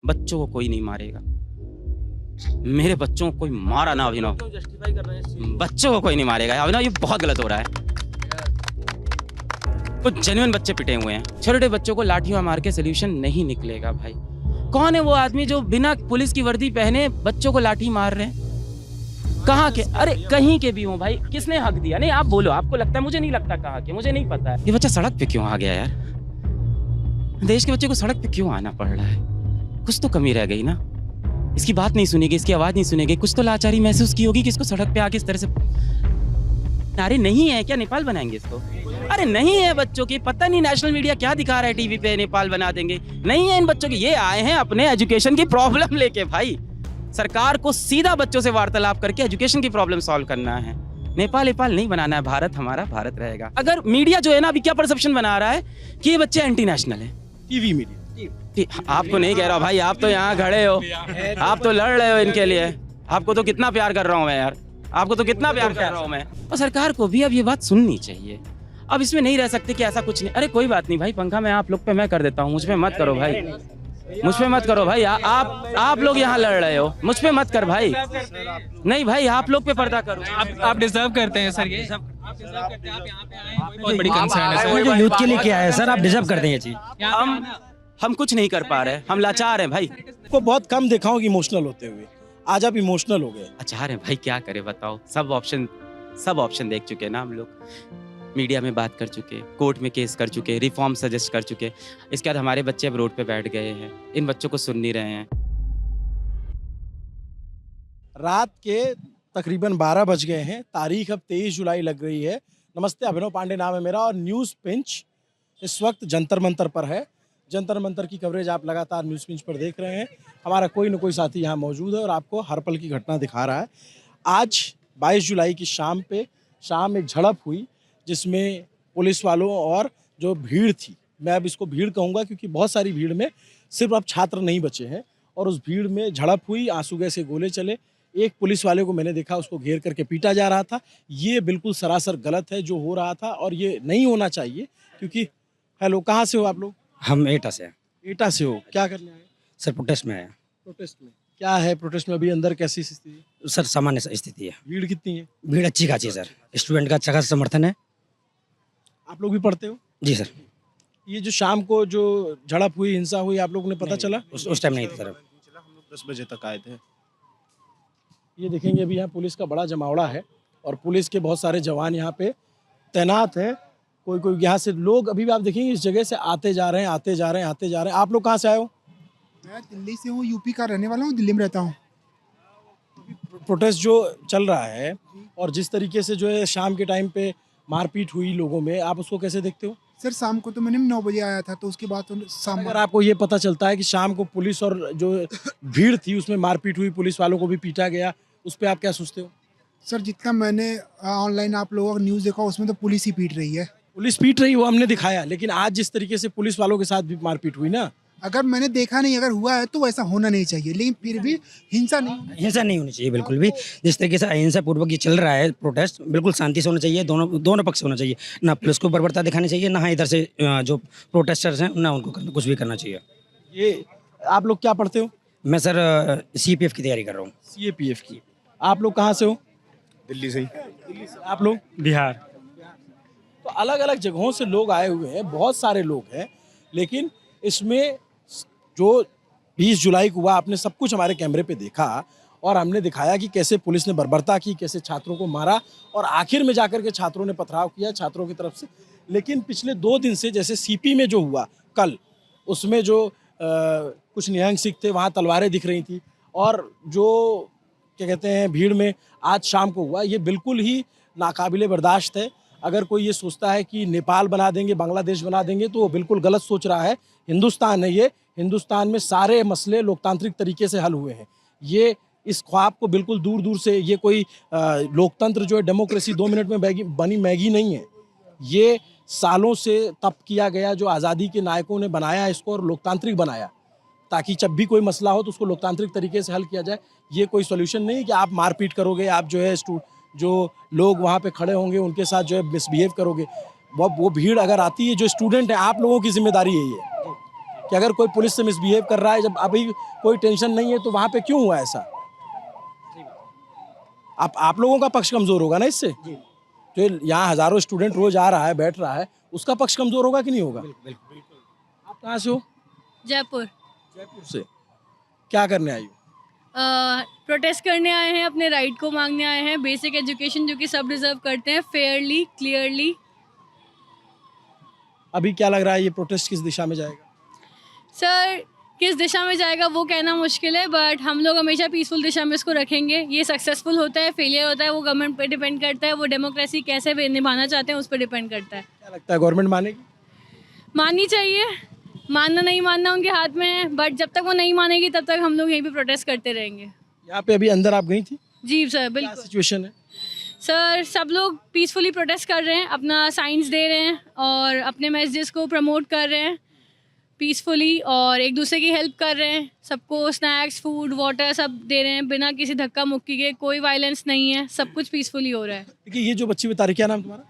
बच्चों को कोई नहीं मारेगा। मेरे बच्चों को कोई मारा ना अभिनव, क्यों जस्टिफाई कर रहे हैं इस चीज़ को? बच्चों को कोई नहीं मारेगा अभिनव, ये बहुत गलत हो रहा है। कुछ जेन्युइन बच्चे पिटे हुए हैं, छोटे छोटे बच्चों को लाठियां मार के सोल्यूशन नहीं निकलेगा भाई। कौन है वो आदमी जो बिना पुलिस की वर्दी पहने बच्चों को लाठी मार रहे हैं? कहाँ के? अरे कहीं के भी हो भाई, किसने हक दिया? नहीं आप बोलो, आपको लगता है, मुझे नहीं लगता कहाँ के, मुझे नहीं पता है। ये बच्चा सड़क पे क्यों आ गया यार? देश के बच्चे को सड़क पे क्यों आना पड़ रहा है? कुछ तो कमी रह गई ना। इसकी बात नहीं सुनेगी, इसकी आवाज नहीं सुनेगी, कुछ तो लाचारी महसूस की होगी कि इसको सड़क पे आके इस तरह से। अरे नहीं है क्या नेपाल बनाएंगे इसको? अरे नहीं है बच्चों की, पता नहीं नेशनल मीडिया क्या दिखा रहा है टीवी पे, नेपाल बना देंगे। नहीं है इन बच्चों की, ये आए हैं अपने एजुकेशन की प्रॉब्लम लेके भाई। सरकार को सीधा बच्चों से वार्तालाप करके एजुकेशन की प्रॉब्लम सॉल्व करना है। नेपाल नहीं बनाना है, भारत हमारा भारत रहेगा। अगर मीडिया जो है ना अभी क्या परसेप्शन बना रहा है कि ये बच्चे एंटी नेशनल है, टीवी मीडिया आपको नहीं कह रहा भाई, आप तो यहाँ खड़े हो, आप तो लड़ रहे हो इनके लिए। आपको तो कितना प्यार कर रहा हूँ मैं यार, आपको तो कितना प्यार कर रहा हूँ मैं। और सरकार को भी अब ये बात सुननी चाहिए। अब इसमें नहीं रह सकते कि ऐसा कुछ नहीं। अरे कोई बात नहीं भाई, पंखा मैं आप लोग पे मैं कर देता हूँ, मुझ पे मत करो भाई, मुझ पे मत करो भाई। आप लोग यहाँ लड़ रहे हो, मुझ पे मत कर भाई। नहीं भाई, आप लोग पे पर्दा करो। आप डिजर्व करते हैं सर, ये बहुत बड़ी कंसर्न है सर। जो यूथ के लिए क्या है सर, आप डिजर्व करते हैं ये चीज। हम कुछ नहीं कर पा रहे, हम लाचार हैं भाई। को बहुत कम देखा हूँ इमोशनल होते हुए, आज आप इमोशनल हो गए। लाचार हैं भाई, क्या करें बताओ। सब ऑप्शन देख चुके ना हम लोग, मीडिया में बात कर चुके, कोर्ट में केस कर चुके, रिफॉर्म सजेस्ट कर चुके। इसके बाद हमारे बच्चे अब रोड पे बैठ गए हैं, इन बच्चों को सुन नहीं रहे हैं। रात के तकरीबन 12 बज गए हैं, तारीख अब 23 जुलाई लग रही है। नमस्ते, अभिनव पांडे नाम है मेरा और न्यूज़ पिंच इस वक्त जंतर मंतर पर है। जंतर मंतर की कवरेज आप लगातार न्यूज़ पिंच पर देख रहे हैं। हमारा कोई न कोई साथी यहाँ मौजूद है और आपको हर पल की घटना दिखा रहा है। आज 22 जुलाई की शाम एक झड़प हुई जिसमें पुलिस वालों और जो भीड़ थी, मैं अब इसको भीड़ कहूँगा क्योंकि बहुत सारी भीड़ में सिर्फ अब छात्र नहीं बचे हैं, और उस भीड़ में झड़प हुई, आंसू गैस के गोले चले। एक पुलिस वाले को मैंने देखा, उसको घेर करके पीटा जा रहा था। ये बिल्कुल सरासर गलत है जो हो रहा था और ये नहीं होना चाहिए क्योंकि हेलो, कहाँ से हो आप लोग? हम एटा से हैं एटा से हो, क्या करने आए? सर, प्रोटेस्ट में आए प्रोटेस्ट में क्या है? प्रोटेस्ट में अभी अंदर कैसी स्थिति है? सर, सामान्य स्थिति है। भीड़ कितनी है? भीड़ अच्छी खासी है सर, स्टूडेंट का अच्छा खासा समर्थन है। आप लोग भी पढ़ते हो? जी सर। ये जो शाम को जो झड़प हुई, हिंसा हुई, आप लोगों ने पता चला? उस टाइम नहीं था सर। हम लोग 10 बजे तक आए थे। ये देखेंगे अभी यहाँ पुलिस का बड़ा जमावड़ा है और पुलिस के बहुत सारे जवान यहाँ पे तैनात हैं। कोई यहाँ से लोग अभी भी आप देखेंगे इस जगह से आते जा रहे हैं। आप लोग कहाँ से आए हो? मैं दिल्ली से हूँ, यूपी का रहने वाला हूँ, दिल्ली में रहता हूँ। प्रोटेस्ट जो चल रहा है और जिस तरीके से जो है शाम के टाइम पे मारपीट हुई लोगों में, आप उसको कैसे देखते हो? सर, शाम को तो मैंने 9 बजे आया था, तो उसके बाद तो शाम अगर आपको ये पता चलता है कि शाम को पुलिस और जो भीड़ थी उसमें मारपीट हुई, पुलिस वालों को भी पीटा गया, उस पर आप क्या सोचते हो? सर, जितना मैंने ऑनलाइन आप लोगों का न्यूज़ देखा उसमें तो पुलिस ही पीट रही है। पुलिस पीट रही, वो हमने दिखाया, लेकिन आज जिस तरीके से पुलिस वालों के साथ भी मारपीट हुई ना, अगर मैंने देखा नहीं, अगर हुआ है तो वैसा होना नहीं चाहिए, लेकिन फिर भी हिंसा नहीं होनी चाहिए बिल्कुल भी। जिस तरीके से अहिंसा पूर्वक ये चल रहा है प्रोटेस्ट, बिल्कुल शांति से होना चाहिए। दोनों पक्ष से होना चाहिए, ना पुलिस को बर्बरता दिखानी चाहिए, ना इधर से जो प्रोटेस्टर्स हैं ना उनको कुछ भी करना चाहिए। ये आप लोग क्या पढ़ते हो? मैं सर CPF की तैयारी कर रहा हूँ। CAPF की। आप लोग कहाँ से हो? दिल्ली से ही। आप लोग? बिहार। तो अलग अलग जगहों से लोग आए हुए हैं, बहुत सारे लोग हैं, लेकिन इसमें जो 20 जुलाई को हुआ, आपने सब कुछ हमारे कैमरे पे देखा और हमने दिखाया कि कैसे पुलिस ने बर्बरता की, कैसे छात्रों को मारा और आखिर में जाकर के छात्रों ने पथराव किया छात्रों की तरफ से। लेकिन पिछले 2 दिन से जैसे CP में जो हुआ कल, उसमें जो कुछ निहंग सिख थे, वहाँ तलवारें दिख रही थी, और जो क्या कहते हैं भीड़ में आज शाम को हुआ, ये बिल्कुल ही नाकाबिले बर्दाश्त है। अगर कोई ये सोचता है कि नेपाल बना देंगे, बांग्लादेश बना देंगे, तो वो बिल्कुल गलत सोच रहा है। हिंदुस्तान है ये, हिंदुस्तान में सारे मसले लोकतांत्रिक तरीके से हल हुए हैं। ये इस ख्वाब को बिल्कुल दूर दूर से, ये कोई लोकतंत्र जो है, डेमोक्रेसी 2 मिनट में बनी मैगी नहीं है। ये सालों से तप किया गया, जो आज़ादी के नायकों ने बनाया इसको और लोकतांत्रिक बनाया, ताकि जब भी कोई मसला हो तो उसको लोकतांत्रिक तरीके से हल किया जाए। ये कोई सॉल्यूशन नहीं है कि आप मारपीट करोगे, आप जो है जो लोग वहाँ पे खड़े होंगे उनके साथ जो है मिसबिहेव करोगे। वो भीड़ अगर आती है, जो स्टूडेंट है, आप लोगों की जिम्मेदारी है ये। कि अगर कोई पुलिस से मिसबिहेव कर रहा है, जब अभी कोई टेंशन नहीं है, तो वहाँ पे क्यों हुआ ऐसा? आप लोगों का पक्ष कमज़ोर होगा ना इससे। जो यहाँ हज़ारों स्टूडेंट रोज़ आ रहा है, बैठ रहा है, उसका पक्ष कमज़ोर होगा कि नहीं होगा? आप कहाँ से हो? जयपुर। जयपुर से। क्या करने आई हो? प्रोटेस्ट करने आए हैं, अपने राइट को मांगने आए हैं, बेसिक एजुकेशन जो कि सब डिजर्व करते हैं, फेयरली, क्लियरली। अभी क्या लग रहा है ये प्रोटेस्ट किस दिशा में जाएगा? सर, किस दिशा में जाएगा वो कहना मुश्किल है, बट हम लोग हमेशा पीसफुल दिशा में इसको रखेंगे। ये सक्सेसफुल होता है, फेलियर होता है, वो गवर्नमेंट पे डिपेंड करता है, वो डेमोक्रेसी कैसे निभाना चाहते हैं उस पर डिपेंड करता है। क्या लगता है गवर्नमेंट मानेगी? माननी चाहिए, मानना नहीं मानना उनके हाथ में है, बट जब तक वो नहीं मानेगी तब तक हम लोग यहीं पे प्रोटेस्ट करते रहेंगे। यहाँ पे अभी अंदर आप गई थी? जी सर, क्या बिल्कुल। सिचुएशन है? सर, सब लोग पीसफुली प्रोटेस्ट कर रहे हैं, अपना साइंस दे रहे हैं और अपने मैसेजेस को प्रमोट कर रहे हैं पीसफुली, और एक दूसरे की हेल्प कर रहे हैं। सबको स्नैक्स, फूड, वाटर सब दे रहे हैं, बिना किसी धक्का मुक्की के। कोई वायलेंस नहीं है, सब कुछ पीसफुली हो रहा है। देखिए, ये जो बच्ची बता रही, क्या नाम तुम्हारा?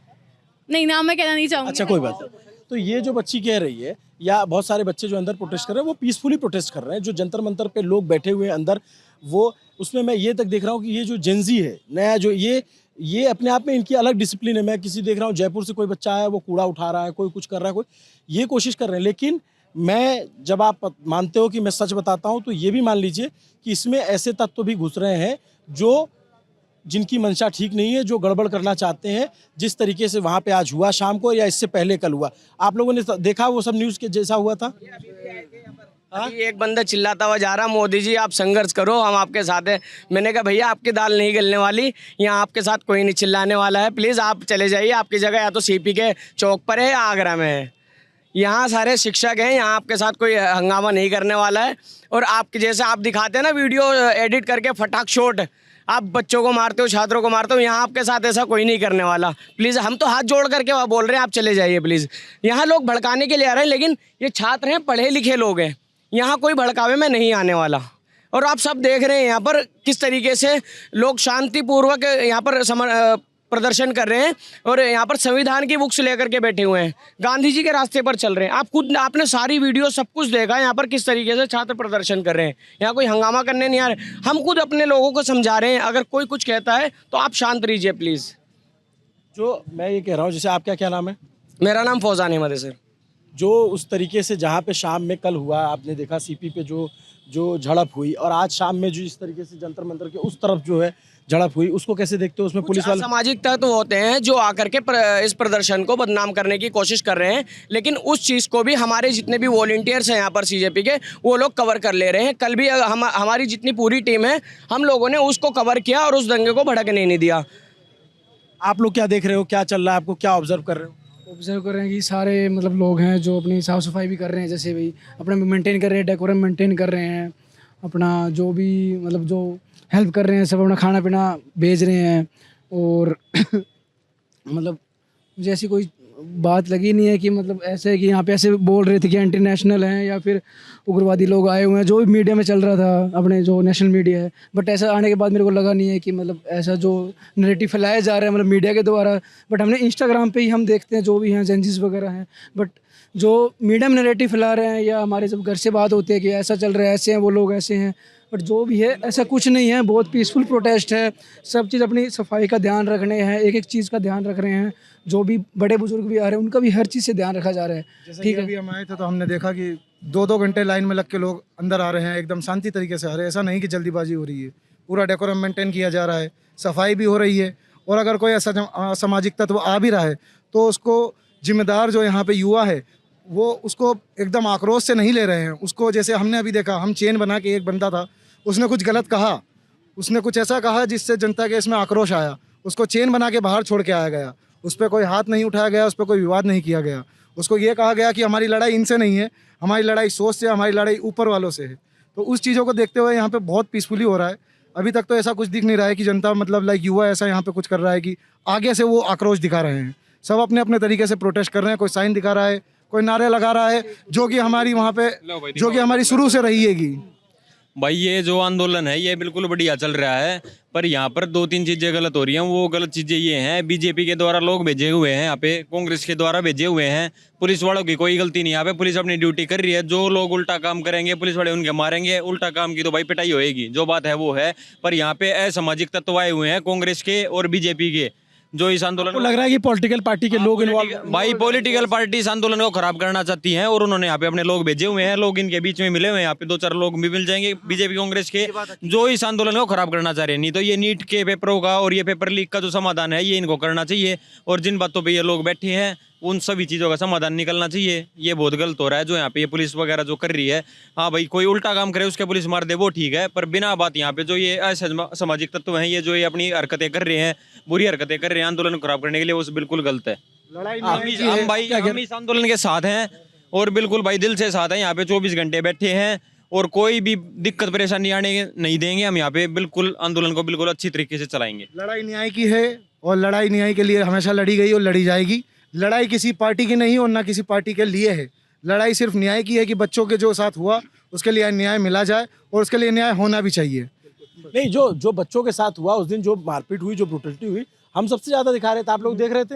नहीं, नाम मैं कहना नहीं चाहूँगी। अच्छा, कोई बात नहीं। तो ये जो बच्ची कह रही है, या बहुत सारे बच्चे जो अंदर प्रोटेस्ट कर रहे हैं, वो पीसफुली प्रोटेस्ट कर रहे हैं। जो जंतर मंतर पे लोग बैठे हुए हैं अंदर, वो उसमें मैं ये तक देख रहा हूँ कि ये जो जेंजी है नया, जो ये अपने आप में इनकी अलग डिसिप्लिन है। मैं किसी देख रहा हूँ जयपुर से कोई बच्चा आया, वो कूड़ा उठा रहा है, कोई कुछ कर रहा है, कोई ये कोशिश कर रहे हैं। लेकिन मैं, जब आप मानते हो कि मैं सच बताता हूँ, तो ये भी मान लीजिए कि इसमें ऐसे तत्व भी घुस रहे हैं जो जिनकी मंशा ठीक नहीं है, जो गड़बड़ करना चाहते हैं। जिस तरीके से वहाँ पे आज हुआ शाम को, या इससे पहले कल हुआ, आप लोगों ने देखा वो सब न्यूज़ के जैसा हुआ था। अभी एक बंदा चिल्लाता हुआ जा रहा, मोदी जी आप संघर्ष करो, हम आपके साथ हैं। मैंने कहा भैया आपकी दाल नहीं गलने वाली, यहाँ आपके साथ कोई नहीं चिल्लाने वाला है, प्लीज़ आप चले जाइए। आपकी जगह या तो सीपी के चौक पर है या आगरा में है। यहाँ सारे शिक्षक हैं, यहाँ आपके साथ कोई हंगामा नहीं करने वाला है। और आपके जैसे आप दिखाते हैं ना वीडियो एडिट करके फटाक शॉट, आप बच्चों को मारते हो, छात्रों को मारते हो, यहाँ आपके साथ ऐसा कोई नहीं करने वाला। प्लीज़, हम तो हाथ जोड़ करके वहाँ बोल रहे हैं, आप चले जाइए प्लीज़। यहाँ लोग भड़काने के लिए आ रहे हैं, लेकिन ये छात्र हैं, पढ़े लिखे लोग हैं, यहाँ कोई भड़कावे में नहीं आने वाला। और आप सब देख रहे हैं यहाँ पर किस तरीके से लोग शांतिपूर्वक यहाँ पर प्रदर्शन कर रहे हैं, और यहाँ पर संविधान की बुक्स लेकर के बैठे हुए हैं, गांधी जी के रास्ते पर चल रहे हैं। आप खुद, आपने सारी वीडियो सब कुछ देखा यहाँ पर किस तरीके से छात्र प्रदर्शन कर रहे हैं। यहाँ कोई हंगामा करने नहीं आ रहे, हम खुद अपने लोगों को समझा रहे हैं। अगर कोई कुछ कहता है तो आप शांत रहिए प्लीज़। जो मैं ये कह रहा हूँ, जैसे आपका क्या नाम है? मेरा नाम फौजान अहमद है सर। जो उस तरीके से जहाँ पे शाम में कल हुआ, आपने देखा सीपी पे जो झड़प हुई, और आज शाम में जो इस तरीके से जंतर मंतर के उस तरफ जो है झड़प हुई, उसको कैसे देखते हो? उसमें पुलिस वाले सामाजिक तत्व होते हैं जो आकर के इस प्रदर्शन को बदनाम करने की कोशिश कर रहे हैं, लेकिन उस चीज़ को भी हमारे जितने भी वॉलंटियर्स हैं यहाँ पर सीजेपी के, वो लोग कवर कर ले रहे हैं। कल भी हमारी जितनी पूरी टीम है, हम लोगों ने उसको कवर किया और उस दंगे को भड़कने नहीं दिया। आप लोग क्या देख रहे हो, क्या चल रहा है, आपको क्या ऑब्जर्व कर रहे हो? ऑब्जर्व कर रहे हैं कि सारे मतलब लोग हैं जो अपनी साफ़ सफाई भी कर रहे हैं, जैसे भाई अपना मेंटेन कर रहे हैं, डेकोरम मेंटेन कर रहे हैं, अपना जो भी मतलब जो हेल्प कर रहे हैं, सब अपना खाना पीना भेज रहे हैं। और मतलब मुझे ऐसी कोई बात लगी नहीं है कि मतलब ऐसे है कि यहाँ पे ऐसे बोल रहे थे कि इंटरनेशनल हैं या फिर उग्रवादी लोग आए हुए हैं, जो भी मीडिया में चल रहा था, अपने जो नेशनल मीडिया है। बट ऐसा आने के बाद मेरे को लगा नहीं है कि मतलब ऐसा जो नैरेटिव फैलाया जा रहा है मतलब मीडिया के द्वारा। बट हमने इंस्टाग्राम पे ही हम देखते हैं जो भी हैं जेंजीज वगैरह हैं, बट जो मीडिया में नैरेटिव फैला रहे हैं या हमारे जब घर से बात होती है कि ऐसा चल रहा है, ऐसे हैं वो लोग, ऐसे हैं, बट जो भी है ऐसा कुछ नहीं है। बहुत पीसफुल प्रोटेस्ट है, सब चीज़ अपनी सफाई का ध्यान रखने हैं, एक एक चीज़ का ध्यान रख रहे हैं। जो भी बड़े बुजुर्ग भी आ रहे हैं उनका भी हर चीज़ से ध्यान रखा जा रहा है। ठीक है, अभी हम आए थे तो हमने देखा कि 2-2 घंटे लाइन में लग के लोग अंदर आ रहे हैं, एकदम शांति तरीके से आ रहे हैं। ऐसा नहीं कि जल्दीबाजी हो रही है, पूरा डेकोरम मेंटेन किया जा रहा है, सफाई भी हो रही है। और अगर कोई ऐसा असामाजिक तत्व आ भी रहा है तो उसको जिम्मेदार जो यहाँ पे युवा है वो उसको एकदम आक्रोश से नहीं ले रहे हैं उसको। जैसे हमने अभी देखा, हम चेन बना के, एक बंदा था उसने कुछ गलत कहा, उसने कुछ ऐसा कहा जिससे जनता के इसमें आक्रोश आया, उसको चेन बना के बाहर छोड़ के आया गया, उस पर कोई हाथ नहीं उठाया गया, उस पर कोई विवाद नहीं किया गया। उसको ये कहा गया कि हमारी लड़ाई इनसे नहीं है, हमारी लड़ाई सोच से, हमारी लड़ाई ऊपर वालों से है। तो उस चीज़ों को देखते हुए यहाँ पे बहुत पीसफुली हो रहा है। अभी तक तो ऐसा कुछ दिख नहीं रहा है कि जनता मतलब लाइक युवा ऐसा यहाँ पे कुछ कर रहा है कि आगे से वो आक्रोश दिखा रहे हैं। सब अपने अपने तरीके से प्रोटेस्ट कर रहे हैं, कोई साइन दिखा रहा है, कोई नारे लगा रहा है, जो कि हमारी वहाँ पे जो कि हमारी शुरू से रही हैगी। भाई ये जो आंदोलन है ये बिल्कुल बढ़िया चल रहा है, पर यहाँ पर 2-3 चीजें गलत हो रही हैं। वो गलत चीजें ये हैं, बीजेपी के द्वारा लोग भेजे हुए हैं यहाँ पे, कांग्रेस के द्वारा भेजे हुए हैं। पुलिस वालों की कोई गलती नहीं, यहाँ पे पुलिस अपनी ड्यूटी कर रही है। जो लोग उल्टा काम करेंगे पुलिस वाले उनके मारेंगे, उल्टा काम की तो भाई पिटाई होएगी, जो बात है वो है। पर यहाँ पे असामाजिक तत्व आए हुए हैं कांग्रेस के और बीजेपी के, जो इस आंदोलन आपको लग रहा है कि पॉलिटिकल पार्टी के लोग इन्वॉल्व, भाई पॉलिटिकल पार्टी इस आंदोलन को खराब करना चाहती हैं और उन्होंने यहाँ पे अपने लोग भेजे हुए हैं। लोग इनके बीच में मिले हुए हैं, यहाँ पे 2-4 लोग भी मिल जाएंगे बीजेपी कांग्रेस के, जो इस आंदोलन को खराब करना चाह रहे हैं। नहीं तो ये नीट के पेपरों का और ये पेपर लीक का जो समाधान है ये इनको करना चाहिए, और जिन बातों पर ये लोग बैठे हैं उन सभी चीज़ों का समाधान निकलना चाहिए। ये बहुत गलत हो रहा है जो यहाँ पे ये पुलिस वगैरह जो कर रही है। हाँ भाई, कोई उल्टा काम करे उसके पुलिस मार दे वो ठीक है, पर बिना बात यहाँ पे जो ये असामाजिक तत्व हैं, ये जो ये अपनी हरकतें कर रहे हैं, बुरी हरकतें कर रहे हैं आंदोलन को खराब करने के लिए, वो बिल्कुल गलत है। हम भाई हम इस आंदोलन के साथ हैं और बिल्कुल भाई दिल से साथ हैं। यहाँ पे 24 घंटे बैठे हैं और कोई भी दिक्कत परेशानी आने नहीं देंगे। हम यहाँ पे बिल्कुल आंदोलन को बिल्कुल अच्छी तरीके से चलाएंगे। लड़ाई न्याय की है और लड़ाई न्याय के लिए हमेशा लड़ी गई और लड़ी जाएगी। लड़ाई किसी पार्टी की नहीं और ना किसी पार्टी के लिए है। लड़ाई सिर्फ न्याय की है कि बच्चों के जो साथ हुआ उसके लिए न्याय मिला जाए और उसके लिए न्याय होना भी चाहिए। नहीं, जो बच्चों के साथ हुआ उस दिन, जो मारपीट हुई, जो ब्रुटलिटी हुई, हम सबसे ज्यादा दिखा रहे थे, आप लोग देख रहे थे।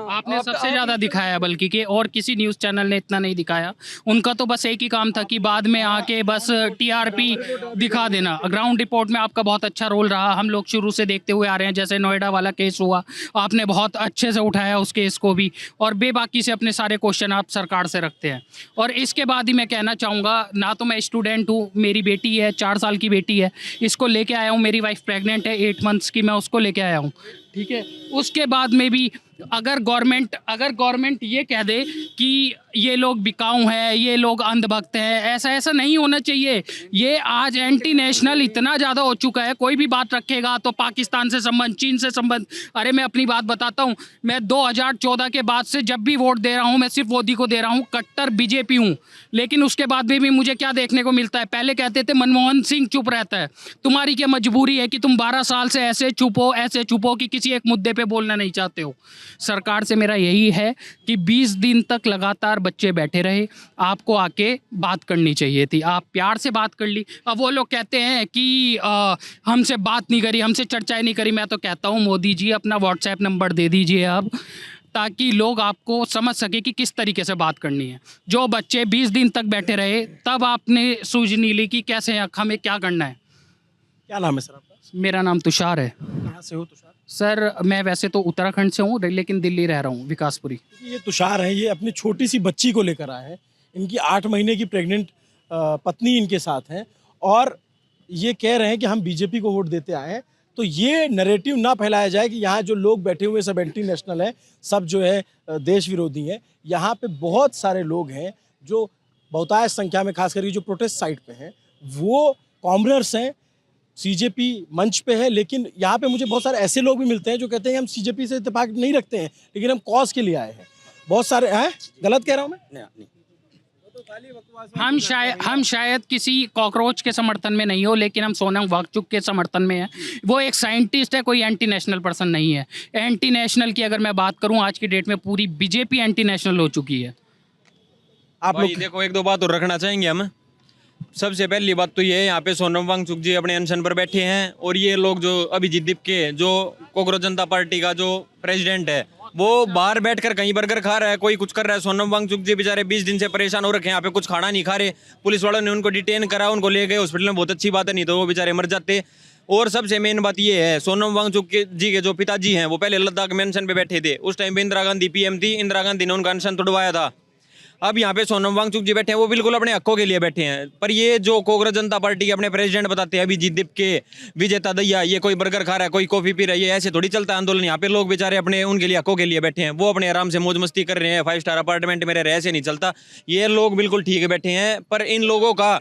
आपने सबसे ज्यादा दिखाया, बल्कि कि और किसी न्यूज़ चैनल ने इतना नहीं दिखाया। उनका तो बस एक ही काम था कि बाद में आके बस टीआरपी दिखा देना। ग्राउंड रिपोर्ट में आपका बहुत अच्छा रोल रहा, हम लोग शुरू से देखते हुए आ रहे हैं। जैसे नोएडा वाला केस हुआ, आपने बहुत अच्छे से उठाया उस केस को भी, और बेबाकी से अपने सारे क्वेश्चन आप सरकार से रखते हैं। और इसके बाद ही मैं कहना चाहूँगा, ना तो मैं स्टूडेंट हूँ, मेरी बेटी है 4 साल की बेटी है, इसको लेके आया हूँ। मेरी वाइफ प्रेग्नेंट है 8 मंथ्स की, मैं उसको लेके आया हूँ, ठीक है। उसके बाद में भी अगर गवर्नमेंट ये कह दे कि ये लोग बिकाऊ हैं, ये लोग अंधभक्त हैं, ऐसा नहीं होना चाहिए। ये आज एंटी नेशनल इतना ज़्यादा हो चुका है, कोई भी बात रखेगा तो पाकिस्तान से संबंध, चीन से संबंध। अरे मैं अपनी बात बताता हूँ, मैं 2014 के बाद से जब भी वोट दे रहा हूँ, मैं सिर्फ मोदी को दे रहा हूँ, कट्टर बीजेपी हूँ। लेकिन उसके बाद भी मुझे क्या देखने को मिलता है, पहले कहते थे मनमोहन सिंह चुप रहता है, तुम्हारी क्या मजबूरी है कि तुम 12 साल से ऐसे चुप हो कि किसी एक मुद्दे पे बोलना नहीं चाहते हो। सरकार से मेरा यही है कि 20 दिन तक लगातार बच्चे बैठे रहे, आपको आके बात करनी चाहिए थी, आप प्यार से बात कर ली। अब वो लोग कहते हैं कि हमसे बात नहीं करी, हमसे चर्चाएं नहीं करी। मैं तो कहता हूँ मोदी जी अपना व्हाट्सएप नंबर दे दीजिए अब, ताकि लोग आपको समझ सके कि किस तरीके से बात करनी है। जो बच्चे 20 दिन तक बैठे रहे, तब आपने सूझ नहीं ली कि कैसे हमें क्या करना है। क्या नाम है सर आपका? मेरा नाम तुषार है। कहाँ से हो तुषार? सर मैं वैसे तो उत्तराखंड से हूँ, लेकिन दिल्ली रह रहा हूँ, विकासपुरी। ये तुषार है, ये अपनी छोटी सी बच्ची को लेकर आए हैं। इनकी 8 महीने की प्रेग्नेंट पत्नी इनके साथ है और ये कह रहे हैं कि हम बीजेपी को वोट देते आए हैं। तो ये नैरेटिव ना फैलाया जाए कि यहाँ जो लोग बैठे हुए सब एंटी नेशनल है, सब जो है देश विरोधी हैं। यहाँ पे बहुत सारे लोग हैं जो बहुतायत संख्या में, खास करके जो प्रोटेस्ट साइट पे हैं, वो कॉमनर्स हैं, सीजेपी मंच पे है। लेकिन यहाँ पे मुझे बहुत सारे ऐसे लोग भी मिलते हैं जो कहते हैं हम सीजेपी से इत्तेफाक नहीं रखते हैं, लेकिन हम कॉज के लिए आए हैं। बहुत सारे हैं, गलत कह रहा हूँ मैं? नहीं। हम शायद किसी कॉकरोच के समर्थन में नहीं हो, लेकिन हम सोनम वांगचुक के समर्थन में हैं। वो एक साइंटिस्ट है, कोई एंटी नेशनल पर्सन नहीं है। एंटी नेशनल की अगर मैं बात करूं, आज की डेट में पूरी बीजेपी एंटी नेशनल हो चुकी है। आप लोग देखो, 1-2 बात और रखना चाहेंगे हम। सबसे पहली बात तो ये है, यहाँ पे सोनम वांगचुक जी अपने अनशन पर बैठे हैं, और ये लोग जो अभिजीत दीपके, जो कांग्रेस जनता पार्टी का जो प्रेसिडेंट है, वो बाहर बैठकर कहीं बर्गर खा रहा है, कोई कुछ कर रहा है। सोनम वांगचुक जी बेचारे 20 दिन से परेशान हो रखे हैं, यहाँ पे कुछ खाना नहीं खा रहे। पुलिस वालों ने उनको डिटेन करा, उनको ले गए हॉस्पिटल में, बहुत अच्छी बात है, नहीं तो वो बेचारे मर जाते। और सबसे मेन बात ये है, सोनम वांगचुक जी के जो पिताजी हैं वो पहले लद्दाख में अनशन पे बैठे थे। उस टाइम पे इंदिरा गांधी पीएम थी, इंदिरा गांधी ने उनका अनशन तोड़वाया था। अब यहाँ पे सोनम वांगचुक जी बैठे हैं, वो बिल्कुल अपने हकों के लिए बैठे हैं। पर ये जो कांग्रेस जनता पार्टी के अपने प्रेसिडेंट बताते हैं अभिजीत दीपके, विजेता दहिया, ये कोई बर्गर खा रहा है, कोई कॉफी पी रहा है, ये ऐसे थोड़ी चलता है आंदोलन। यहाँ पे लोग बेचारे अपने उनके लिए हकों के लिए बैठे हैं, वो अपने आराम से मौज मस्ती कर रहे हैं, 5 स्टार अपार्टमेंट में रह रहे हैं, ऐसे नहीं चलता। ये लोग बिल्कुल ठीक बैठे हैं, पर इन लोगों का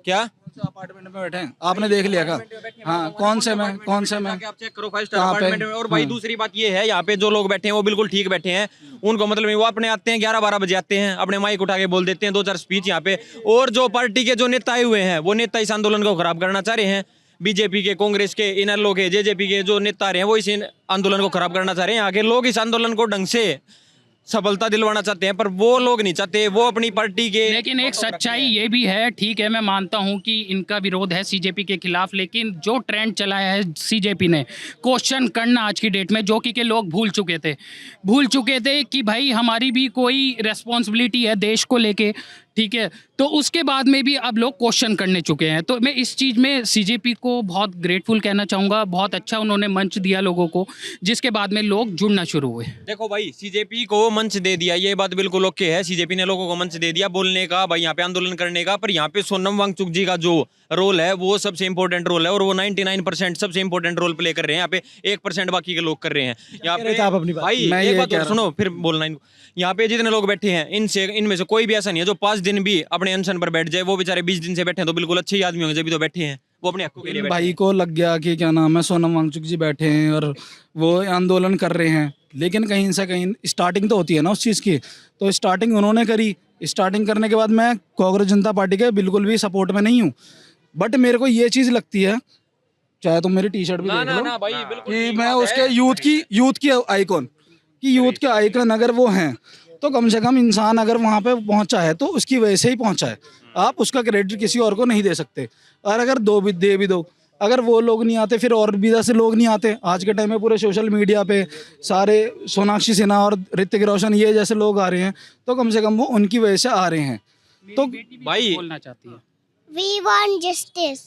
क्या अपार्टमेंट में बैठे हैं, आपने देख लिया क्या? हाँ, कौन से में आप चेक करो 5 स्टार अपार्टमेंट में। और भाई दूसरी बात ये है, यहाँ पे जो लोग बैठे हैं वो बिल्कुल ठीक बैठे हैं। उनको मतलब वो अपने आते हैं 11-12 बजे आते हैं, अपने माइक उठा के बोल देते हैं 2-4 स्पीच यहाँ पे। और जो पार्टी के जो नेता आए हुए हैं, वो नेता इस आंदोलन को खराब करना चाह रहे हैं। बीजेपी के, कांग्रेस के, इनलो के, जेजेपी के जो नेता रहे हैं, वो इस आंदोलन को खराब करना चाह रहे हैं। यहाँ के लोग इस आंदोलन को ढंग से सफलता दिलवाना चाहते हैं, पर वो लोग नहीं चाहते, वो अपनी पार्टी के। लेकिन एक सच्चाई ये भी है, ठीक है मैं मानता हूं कि इनका विरोध है सीजेपी के खिलाफ, लेकिन जो ट्रेंड चलाया है सीजेपी ने क्वेश्चन करना आज की डेट में, जो कि लोग भूल चुके थे कि भाई हमारी भी कोई रेस्पॉन्सिबिलिटी है देश को लेके, ठीक है, तो उसके बाद में भी अब लोग क्वेश्चन करने चुके हैं। तो मैं इस चीज़ में सीजेपी को बहुत ग्रेटफुल कहना चाहूँगा, बहुत अच्छा उन्होंने मंच दिया लोगों को, जिसके बाद में लोग जुड़ना शुरू हुए। देखो भाई, सीजेपी को मंच दे दिया, ये बात बिल्कुल ओके है, सीजेपी ने लोगों को मंच दे दिया बोलने का, भाई यहाँ पे आंदोलन करने का, पर यहाँ पे सोनम वांगचुक जी का जो रोल है वो सबसे इंपॉर्टेंट रोल है, और वो 99% सबसे इंपॉर्टेंट रोल प्ले कर रहे हैं। यहाँ पे 1% बाकी के लोग कर रहे हैं। यहाँ पे आप अपनी बात, भाई मैं एक ये बात कह और रहा सुनो, फिर बोलना इनको। यहाँ पे जितने लोग बैठे हैं इनमें से कोई भी ऐसा नहीं है जो 5 दिन भी अपने अनशन पर बैठ जाए। वो बेचारे 20 दिन से बैठे हैं, तो बिल्कुल अच्छे ही आदमी होंगे, जब भी तो बैठे हैं, वो अपने हकों के लिए बैठे भाई हैं। को लग गया कि क्या नाम है, सोनम वांगचुक जी बैठे हैं और वो आंदोलन कर रहे हैं, लेकिन कहीं से कहीं स्टार्टिंग तो होती है ना उस चीज़ की, तो स्टार्टिंग उन्होंने करी। स्टार्टिंग करने के बाद मैं कांग्रेस जनता पार्टी के बिल्कुल भी सपोर्ट में नहीं हूँ, बट मेरे को ये चीज़ लगती है, चाहे तुम मेरी टी शर्ट भी ना देख ना लो, ना भाई, बिल्कुल कि ठीक मैं बात उसके है। यूथ की आइकॉन, कि यूथ के आइकन अगर वो हैं तो कम से कम इंसान अगर वहाँ पे पहुँचा है तो उसकी वजह से ही पहुँचा है, आप उसका क्रेडिट किसी और को नहीं दे सकते। और अगर दे भी दो, अगर वो लोग नहीं आते फिर और भी से लोग नहीं आते। आज के टाइम में पूरे सोशल मीडिया पे सारे सोनाक्षी सिन्हा और ऋतिक रोशन ये जैसे लोग आ रहे हैं, तो कम से कम वो उनकी वजह से आ रहे हैं। तो भाई बोलना चाहती है, वी वांट जस्टिस।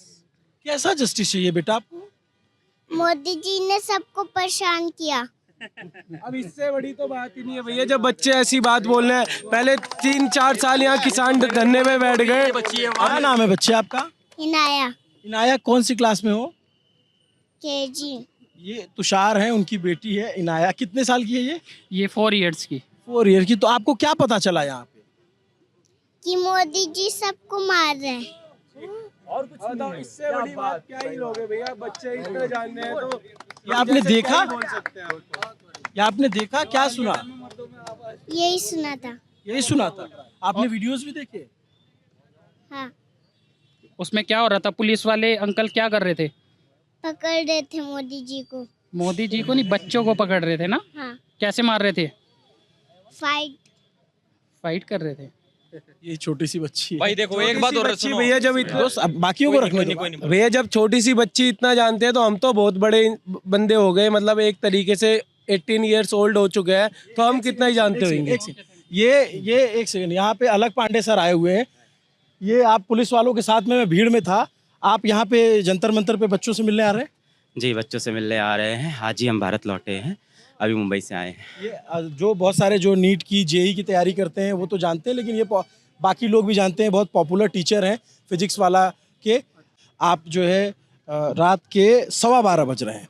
कैसा जस्टिस चाहिए बेटा आपको? मोदी जी ने सबको परेशान किया। अब इससे बड़ी तो बात ही नहीं है भैया, जब बच्चे ऐसी बात बोल रहे हैं। पहले 3-4 साल यहाँ किसान धरने में बैठ गए। क्या नाम है बच्चे आपका? इनाया इनाया कौन सी क्लास में हो? केजी। ये तुषार है, उनकी बेटी है इनाया। कितने साल की है ये 4 इयर्स की। 4 ईयर की। तो आपको क्या पता चला यहाँ पे? कि मोदी जी सबको मार रहे हैं। और कुछ नहीं। इससे बड़ी बात क्या ही लोगे भैया, बच्चे इतने जानने हैं तो ये आपने देखा? बोल सकते हैं। ये आपने देखा? क्या सुना? यही सुना था। यही सुना था। आपने वीडियोस भी देखे? हाँ, उसमें क्या हो रहा था, पुलिस वाले अंकल क्या कर रहे थे? पकड़ रहे थे मोदी जी को। मोदी जी को नहीं, बच्चों को पकड़ रहे थे ना? हाँ, कैसे मार रहे थे? फाइट कर रहे थे। ये छोटी सी बच्ची है। भाई देखो एक बात और सुनो भैया, जब दोस्त, अब बाकियों को रखने दो। भैया जब छोटी सी बच्ची इतना जानते हैं तो हम तो बहुत बड़े बंदे हो गए, मतलब एक तरीके से 18 इयर्स ओल्ड हो चुके हैं, तो हम कितना ही जानते होंगे। ये एक सेकंड, यहाँ पे अलग पांडे सर आए हुए हैं। ये आप पुलिस वालों के साथ में, मैं भीड़ में था। आप यहाँ पे जंतर मंतर पे बच्चों से मिलने आ रहे हैं? जी, बच्चों से मिलने आ रहे हैं। आज ही हम भारत लौटे हैं, अभी मुंबई से आए हैं। ये जो बहुत सारे जो नीट की जेई की तैयारी करते हैं वो तो जानते हैं, लेकिन ये बाकी लोग भी जानते हैं। बहुत पॉपुलर टीचर हैं फिजिक्स वाला के। आप जो है रात के 12:15 बज रहे हैं,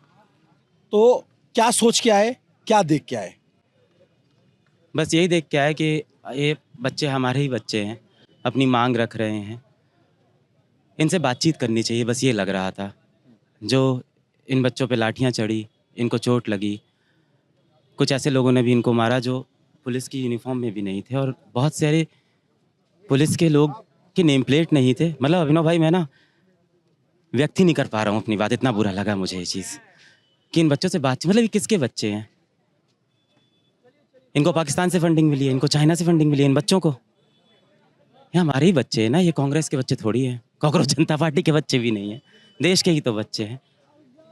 तो क्या सोच के आए, क्या देख के आए? बस यही देख के आए कि ये बच्चे हमारे ही बच्चे हैं, अपनी मांग रख रहे हैं, इनसे बातचीत करनी चाहिए, बस ये लग रहा था। जो इन बच्चों पे लाठियां चढ़ी, इनको चोट लगी, कुछ ऐसे लोगों ने भी इनको मारा जो पुलिस की यूनिफॉर्म में भी नहीं थे, और बहुत सारे पुलिस के लोग की नेम प्लेट नहीं थे। मतलब अभिनव भाई, मैं ना व्यक्त ही नहीं कर पा रहा हूँ अपनी बात, इतना बुरा लगा मुझे ये चीज़ कि इन बच्चों से बातचीत, मतलब ये किसके बच्चे हैं? इनको पाकिस्तान से फंडिंग मिली है, इनको चाइना से फंडिंग मिली है, इन बच्चों को। ये हमारे ही बच्चे हैं ना, ये कांग्रेस के बच्चे थोड़ी हैं, कांग्रेस जनता पार्टी के बच्चे भी नहीं हैं, देश के ही तो बच्चे हैं।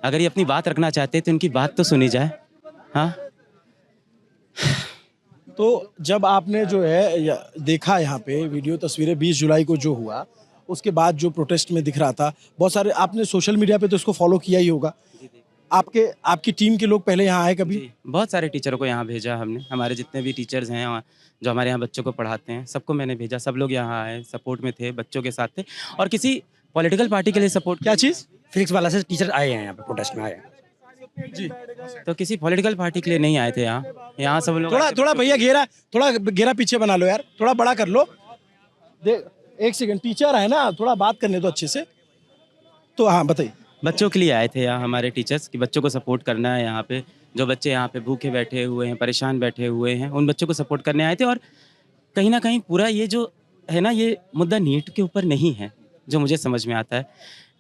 अगर ये अपनी बात रखना चाहते हैं तो इनकी बात तो सुनी जाए। हाँ, तो जब आपने जो है देखा यहाँ पे वीडियो तस्वीरें 20 जुलाई को जो हुआ, उसके बाद जो प्रोटेस्ट में दिख रहा था, बहुत सारे आपने सोशल मीडिया पे तो इसको फॉलो किया ही होगा। आपकी टीम के लोग पहले यहाँ आए कभी? बहुत सारे टीचरों को यहाँ भेजा हमने, हमारे जितने भी टीचर्स हैं जो हमारे यहाँ बच्चों को पढ़ाते हैं, सबको मैंने भेजा। सब लोग यहाँ आए, सपोर्ट में थे, बच्चों के साथ थे, और किसी पॉलिटिकल पार्टी के लिए सपोर्ट। क्या चीज़? फिजिक्स वाला से टीचर आए हैं यहाँ पे, प्रोटेस्ट में आए हैं जी। तो किसी पॉलिटिकल पार्टी के लिए नहीं आए थे यहाँ सब लोग। थोड़ा भैया थोड़ा घेरा पीछे बना लो यार, थोड़ा बड़ा कर लो। एक सेकंड, टीचर है ना, थोड़ा बात करने दो अच्छे से। तो हाँ बताइए। बच्चों के लिए आए थे यहाँ हमारे टीचर्स, कि बच्चों को सपोर्ट करना है। यहाँ पे जो बच्चे यहाँ पे भूखे बैठे हुए हैं, परेशान बैठे हुए हैं, उन बच्चों को सपोर्ट करने आए थे। और कहीं ना कहीं पूरा ये जो है ना, ये मुद्दा नीट के ऊपर नहीं है, जो मुझे समझ में आता है।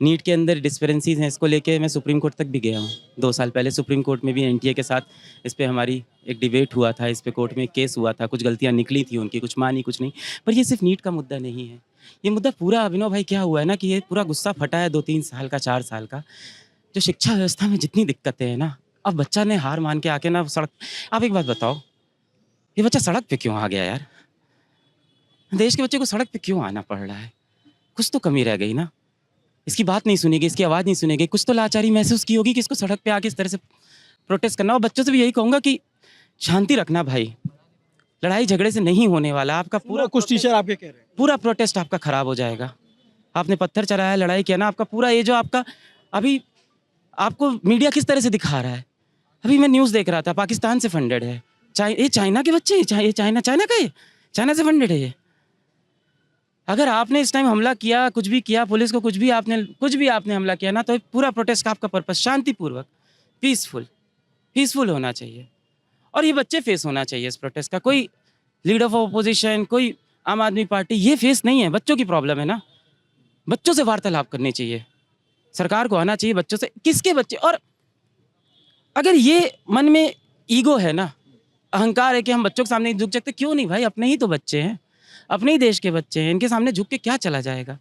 नीट के अंदर डिस्पेरेंसीज हैं, इसको लेके मैं सुप्रीम कोर्ट तक भी गया हूँ। 2 साल पहले सुप्रीम कोर्ट में भी एनटीए के साथ इस पे हमारी एक डिबेट हुआ था, इस पे कोर्ट में केस हुआ था, कुछ गलतियाँ निकली थी उनकी, कुछ मानी कुछ नहीं। पर ये सिर्फ नीट का मुद्दा नहीं है, ये मुद्दा पूरा अभिनव भाई क्या हुआ है ना कि ये पूरा गुस्सा फटा है 2-3 साल का, 4 साल का। जो शिक्षा व्यवस्था में जितनी दिक्कतें हैं ना, अब बच्चा ने हार मान के आके ना सड़क, आप एक बात बताओ, ये बच्चा सड़क पे क्यों आ गया यार? देश के बच्चे को सड़क पे क्यों आना पड़ रहा है? कुछ तो कमी रह गई ना। इसकी बात नहीं सुनी गई, इसकी आवाज़ नहीं सुनी गई, कुछ तो लाचारी महसूस की होगी कि इसको सड़क पे आके इस तरह से प्रोटेस्ट करना। और बच्चों से भी यही कहूँगा कि शांति रखना भाई, लड़ाई झगड़े से नहीं होने वाला। आपका पूरा, कुछ टीचर आपके कह रहे हैं, पूरा प्रोटेस्ट आपका खराब हो जाएगा। आपने पत्थर चलाया, लड़ाई किया ना, आपका पूरा ये जो आपका अभी आपको मीडिया किस तरह से दिखा रहा है। अभी मैं न्यूज़ देख रहा था, पाकिस्तान से फंडेड है, ये चाइना के बच्चे, ये चाइना का, ये चाइना से फंडेड है ये। अगर आपने इस टाइम हमला किया, कुछ भी किया, पुलिस को कुछ भी आपने हमला किया ना, तो पूरा प्रोटेस्ट का आपका पर्पस शांतिपूर्वक, पीसफुल होना चाहिए। और ये बच्चे फेस होना चाहिए इस प्रोटेस्ट का। कोई लीडर ऑफ अपोजिशन, कोई आम आदमी पार्टी, ये फेस नहीं है। बच्चों की प्रॉब्लम है ना, बच्चों से वार्तालाप करनी चाहिए, सरकार को आना चाहिए बच्चों से। किसके बच्चे? और अगर ये मन में ईगो है ना, अहंकार है कि हम बच्चों के सामने झुक सकते, क्यों नहीं भाई? अपने ही तो बच्चे हैं, अपने ही देश के बच्चे हैं, इनके सामने झुक के क्या चला जाएगा?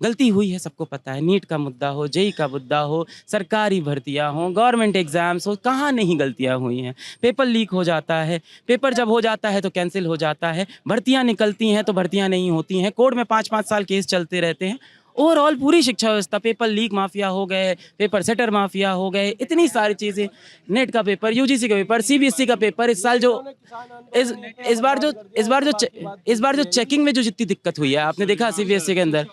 गलती हुई है, सबको पता है। नीट का मुद्दा हो, जेई का मुद्दा हो, सरकारी भर्तियां हो, गवर्नमेंट एग्जाम्स हो, कहाँ नहीं गलतियां हुई हैं। पेपर लीक हो जाता है, पेपर जब हो जाता है तो कैंसिल हो जाता है, भर्तियां निकलती हैं तो भर्तियां नहीं होती हैं, कोर्ट में 5-5 साल केस चलते रहते हैं। ओवरऑल पूरी शिक्षा व्यवस्था, पेपर लीक माफिया हो गए, पेपर सेटर माफिया हो गए, इतनी सारी चीज़ें, नेट का पेपर, यूजीसी का पेपर, सीबीएसई का पेपर, इस साल जो इस बार जो चेकिंग में जो जितनी दिक्कत हुई है, आपने देखा सीबीएसई के अंदर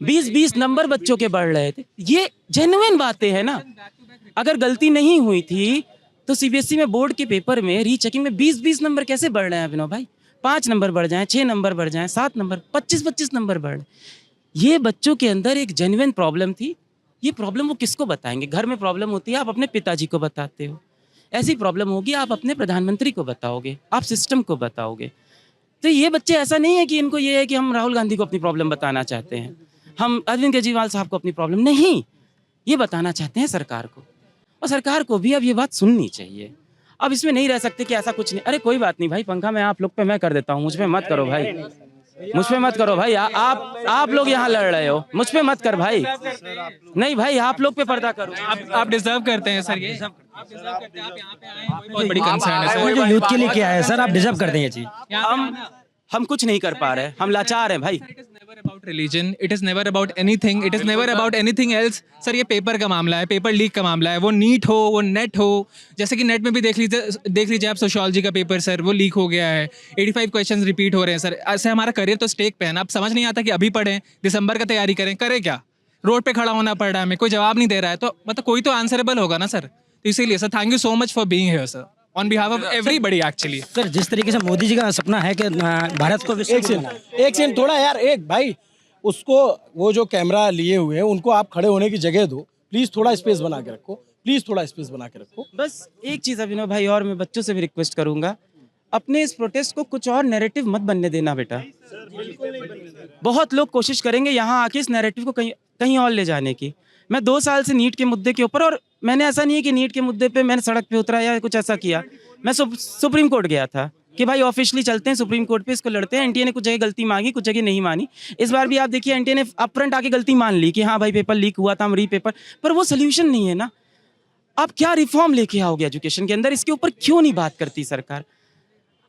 20-20 नंबर बच्चों के बढ़ रहे थे। ये जेन्युइन बातें हैं ना। अगर गलती नहीं हुई थी तो सीबीएसई में बोर्ड के पेपर में रीचेकिंग में 20-20 नंबर कैसे बढ़ रहे हैं अभिनव भाई? 5 नंबर बढ़ जाएं, 6 नंबर बढ़ जाएं, 7 नंबर, 25-25 नंबर बढ़। ये बच्चों के अंदर एक जेन्युइन प्रॉब्लम थी। ये प्रॉब्लम वो किसको बताएंगे? घर में प्रॉब्लम होती है, आप अपने पिताजी को बताते हो। ऐसी प्रॉब्लम होगी, आप अपने प्रधानमंत्री को बताओगे, आप सिस्टम को बताओगे। तो ये बच्चे, ऐसा नहीं है कि इनको ये है कि हम राहुल गांधी को अपनी प्रॉब्लम बताना चाहते हैं, हम अरविंद केजरीवाल साहब को अपनी प्रॉब्लम नहीं, ये बताना चाहते हैं सरकार को। और सरकार को भी अब ये बात सुननी चाहिए। अब इसमें नहीं रह सकते कि ऐसा कुछ नहीं। अरे कोई बात नहीं भाई, पंखा मैं आप लोग पे मैं कर देता हूँ, मुझ पे मत करो भाई, मुझ पे मत करो भाई। आप लोग यहाँ लड़ रहे हो, मुझ पे मत कर भाई। नहीं भाई, आप लोग पे पर्दा करो। आप डिजर्व करते हैं सर, ये आप डिजर्व करते हैं। आप यहाँ पे आए हैं, बहुत बड़ी कंसर्न है सर। जो यूथ के लिए किया है सर, आप डिजर्व करते हैं ये चीज़। हम कुछ नहीं कर पा रहे, हम लाचार हैं भाई। It is never about religion, it is never about anything, it is never about anything else. Sir, ये पेपर का मामला है, पेपर लीक का मामला है। वो नीट हो, वो नेट हो, जैसे कि नेट में भी देख लीजिए आप, सोशियोलॉजी का पेपर सर वो लीक हो गया है, 85 क्वेश्चंस रिपीट हो रहे हैं सर। ऐसे हमारा करियर तो स्टेक पे है ना। अब समझ नहीं आता कि अभी पढ़ें, दिसंबर का तैयारी करें क्या? रोड पे खड़ा होना पड़ रहा है, हमें कोई जवाब नहीं दे रहा है, तो मतलब कोई तो आंसरेबल होगा ना सर। तो इसीलिए sir, thank you so much for being here sir, on behalf of everybody actually. Sir, जिस तरीके से मोदी जी का सपना है कि भारत को एक सेकंड थोड़ा यार, एक भाई उसको, वो जो कैमरा लिए हुए हैं उनको आप खड़े होने की जगह दो प्लीज, थोड़ा स्पेस बना के रखो, प्लीज थोड़ा स्पेस बना के रखो। बस एक चीज़ अभिनव भाई, और मैं बच्चों से भी रिक्वेस्ट करूंगा, अपने इस प्रोटेस्ट को कुछ और नैरेटिव मत बनने देना बेटा। बहुत लोग कोशिश करेंगे यहाँ आके इस नैरेटिव को कहीं और ले जाने की। मैं 2 साल से नीट के मुद्दे के ऊपर, और मैंने ऐसा नहीं है कि नीट के मुद्दे पे मैंने सड़क पे उतरा या कुछ ऐसा किया। मैं सुप्रीम कोर्ट गया था कि भाई ऑफिशियली चलते हैं सुप्रीम कोर्ट पे, इसको लड़ते हैं। एनटीए ने कुछ जगह गलती मांगी, कुछ जगह नहीं मानी। इस बार भी आप देखिए, एनटीए ने अपफ्रंट आके गलती मान ली कि हाँ भाई पेपर लीक हुआ था, हम रीपेपर, पर वो सोल्यूशन नहीं है ना। आप क्या रिफॉर्म लेके आओगे एजुकेशन के अंदर? इसके ऊपर क्यों नहीं बात करती सरकार?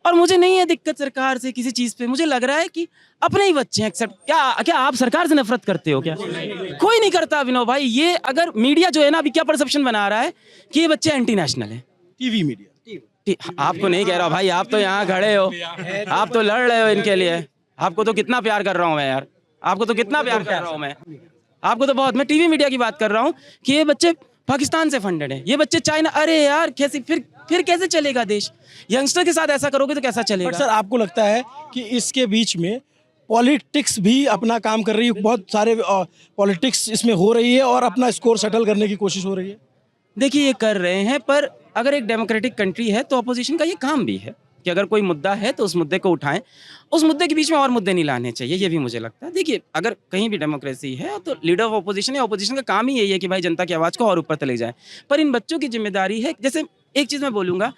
और मुझे नहीं है दिक्कत सरकार से किसी चीज़ पे, मुझे लग रहा है कि अपने ही बच्चे हैं एक्सेप्ट। क्या आप सरकार से नफरत करते हो क्या? कोई नहीं करता अभिनव भाई। ये अगर मीडिया जो है ना, अभी क्या परसेप्शन बना रहा है कि ये बच्चे एंटी नेशनल हैं। टीवी मीडिया, आपको नहीं कह रहा भाई, आप तो यहाँ खड़े हो, आप तो लड़ रहे हो इनके लिए। आपको तो कितना प्यार कर रहा हूँ मैं यार, आपको तो कितना प्यार कर रहा हूँ मैं, आपको तो बहुत। मैं टीवी मीडिया की बात कर रहा हूँ कि ये बच्चे पाकिस्तान से फंडेड है, ये बच्चे चाइना। अरे यार कैसे फिर कैसे चलेगा देश? यंगस्टर के साथ ऐसा करोगे तो कैसा चलेगा? बट सर, आपको लगता है कि इसके बीच में पॉलिटिक्स भी अपना काम कर रही है? बहुत सारे पॉलिटिक्स इसमें हो रही है और अपना स्कोर सेटल करने की कोशिश हो रही है। देखिए, ये कर रहे हैं, पर अगर एक डेमोक्रेटिक कंट्री है तो अपोजिशन का ये काम भी है कि अगर कोई मुद्दा है तो उस मुद्दे को उठाएं, उस मुद्दे के बीच में और मुद्दे नहीं लाने चाहिए, ये भी मुझे लगता है। देखिए, अगर कहीं भी डेमोक्रेसी है तो लीडर ऑफ ऑपोजिशन या ऑपोजिशन का काम ही यही है कि भाई जनता की आवाज़ को और ऊपर तक ले जाए। पर इन बच्चों की जिम्मेदारी है, जैसे एक चीज़ मैं बोलूँगा,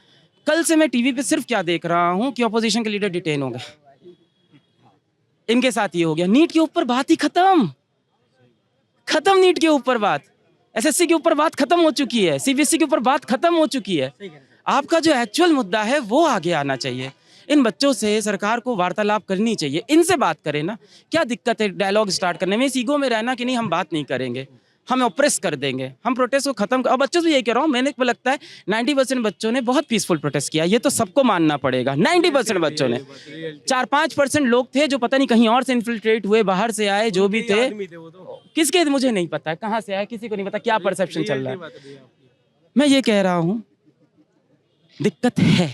कल से मैं टीवी पे सिर्फ क्या देख रहा हूँ कि ऑपोजिशन के लीडर डिटेन हो गए, इनके साथ ये हो गया, नीट के ऊपर बात ही खत्म, नीट के ऊपर बात, एसएससी के ऊपर बात खत्म हो चुकी है, सीबीएसई के ऊपर बात खत्म हो चुकी है। आपका जो एक्चुअल मुद्दा है वो आगे आना चाहिए। इन बच्चों से सरकार को वार्तालाप करनी चाहिए, इनसे बात करें ना, क्या दिक्कत है डायलॉग स्टार्ट करने में, इस ईगो में रहना कि नहीं हम बात नहीं करेंगे, हम ऑप्रेस कर देंगे, हम प्रोटेस्ट को खत्म कर। और बच्चों से यही कह रहा हूँ, मैंने को लगता है 90% बच्चों ने बहुत पीसफुल प्रोटेस्ट किया, ये तो सबको मानना पड़ेगा। 90% बच्चों ने, 4-5% लोग थे जो पता नहीं कहीं और से इन्फिल्ट्रेट हुए, बाहर से आए, जो भी थे, किसके मुझे नहीं पता है, कहाँ से आए किसी को नहीं पता, क्या परसेप्शन चल रहा है। मैं ये कह रहा हूँ दिक्कत है,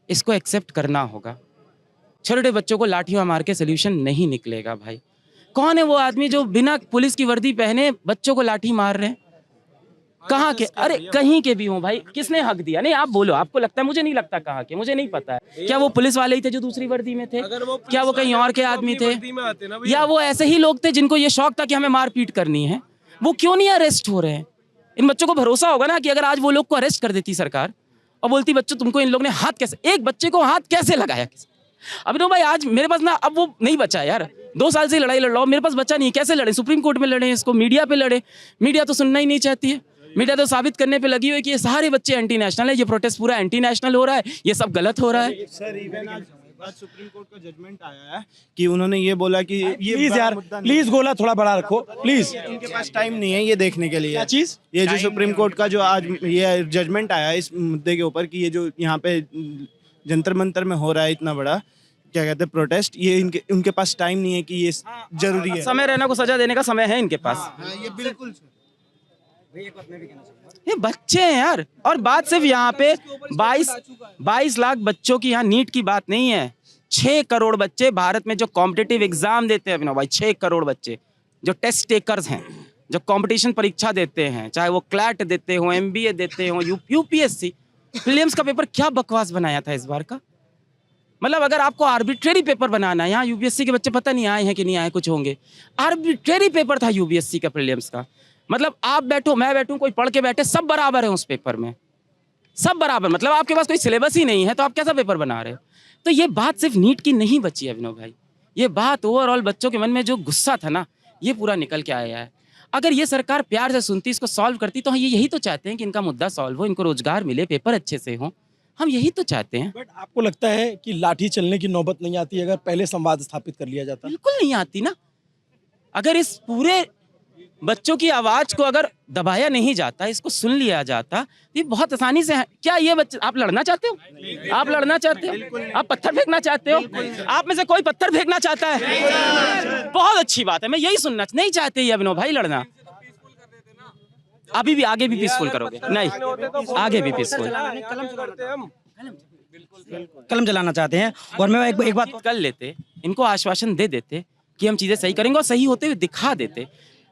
इसको एक्सेप्ट करना होगा। छोटे बच्चों को लाठियां मार के सोल्यूशन नहीं निकलेगा भाई। कौन है वो आदमी जो बिना पुलिस की वर्दी पहने बच्चों को लाठी मार रहे हैं? कहाँ के? अरे कहीं के भी हो भाई, किसने हक दिया? नहीं आप बोलो, आपको लगता है, मुझे नहीं लगता कहाँ के, मुझे नहीं पता है। क्या वो पुलिस वाले ही थे जो दूसरी वर्दी में थे? क्या वो कहीं और के आदमी थे? या वो ऐसे ही लोग थे जिनको ये शौक था कि हमें मारपीट करनी है? वो क्यों नहीं अरेस्ट हो रहे हैं? इन बच्चों को भरोसा होगा ना कि अगर आज वो लोग को अरेस्ट कर देती सरकार और बोलती बच्चों तुमको इन लोग ने हाथ कैसे, एक बच्चे को हाथ कैसे लगाया? अभिनव भाई आज मेरे पास ना, अब वो नहीं बचा यार, 2 साल से लड़ाई लड़ रहा हूं, मेरे पास बच्चा नहीं, कैसे लड़े? सुप्रीम कोर्ट में लड़े, इसको मीडिया पे लड़े, मीडिया तो सुनना ही नहीं चाहती है। मीडिया तो साबित करने पे लगी हुई है कि ये सारे बच्चे एंटी नेशनल है, ये प्रोटेस्ट पूरा एंटी नेशनल हो रहा है, ये सब गलत हो रहा है। सर इवन आज सुप्रीम कोर्ट का जजमेंट आया है कि उन्होंने ये बोला कि ये प्लीज यार, प्लीज गोला थोड़ा बड़ा रखो प्लीज, इनके पास टाइम नहीं है ये देखने के लिए। क्या चीज? ये जो सुप्रीम कोर्ट का जो आज ये जजमेंट आया है इस मुद्दे के ऊपर कि ये जो यहाँ पे जंतर मंतर में हो रहा है इतना बड़ा, क्या कहते हैं, प्रोटेस्ट, ये उनके पास टाइम नहीं है कि ये जरूरी है। समय रहना को सजा देने का समय है इनके पास। ये बिल्कुल ये बच्चे हैं यार, और बात सिर्फ यहाँ पे 22 लाख बच्चों की यहाँ नीट की बात नहीं है। 6 करोड़ बच्चे भारत में जो कॉम्पिटिटिव एग्जाम देते हैं अभिनव भाई, 6 करोड़ बच्चे जो टेस्ट टेकर्स हैं, जो कंपटीशन परीक्षा देते हैं, चाहे वो क्लैट देते हो, MBA देते हो, यूपीएससी, प्रीलिम्स का पेपर क्या बकवास बनाया था इस बार का। मतलब अगर आपको आर्बिट्रेरी पेपर बनाना है, यहाँ यूपीएससी के बच्चे पता नहीं आए हैं कि नहीं आए, कुछ होंगे, आर्बिट्रेरी पेपर था यूपीएससी का प्रीलिम्स का। मतलब आप बैठो, मैं बैठूं, कोई पढ़ के बैठे, सब बराबर है उस पेपर में, सब बराबर। मतलब आपके पास कोई सिलेबस ही नहीं है तो आप कैसा पेपर बना रहे हो? तो ये बात सिर्फ नीट की नहीं बची है अभिनव भाई, ये बात ओवरऑल बच्चों के मन में जो गुस्सा था ना, ये पूरा निकल के आया है। अगर ये सरकार प्यार से सुनती, इसको सॉल्व करती, तो ये यही तो चाहते हैं कि इनका मुद्दा सॉल्व हो, इनको रोजगार मिले, पेपर अच्छे से हो, हम यही तो चाहते हैं। बट आपको लगता है कि लाठी चलने की नौबत नहीं आती अगर पहले संवाद स्थापित कर लिया जाता? बिल्कुल नहीं आती ना। अगर इस पूरे बच्चों की आवाज को अगर दबाया नहीं जाता, इसको सुन लिया जाता, ये बहुत आसानी से है। क्या ये बच्चे, आप लड़ना चाहते हो? आप लड़ना चाहते हो? आप पत्थर फेंकना चाहते हो? आप में से कोई पत्थर फेंकना चाहता है? बहुत अच्छी बात है, मैं यही सुनना नहीं चाहते ये अभिनव भाई लड़ना। अभी भी आगे भी पीसफुल करोगे? नहीं, आगे भी पीसफुल। कलम चलाना चाहते हैं। और मैं एक बात कर लेते, इनको आश्वासन दे देते कि हम चीजें सही करेंगे और सही होते हुए दिखा देते।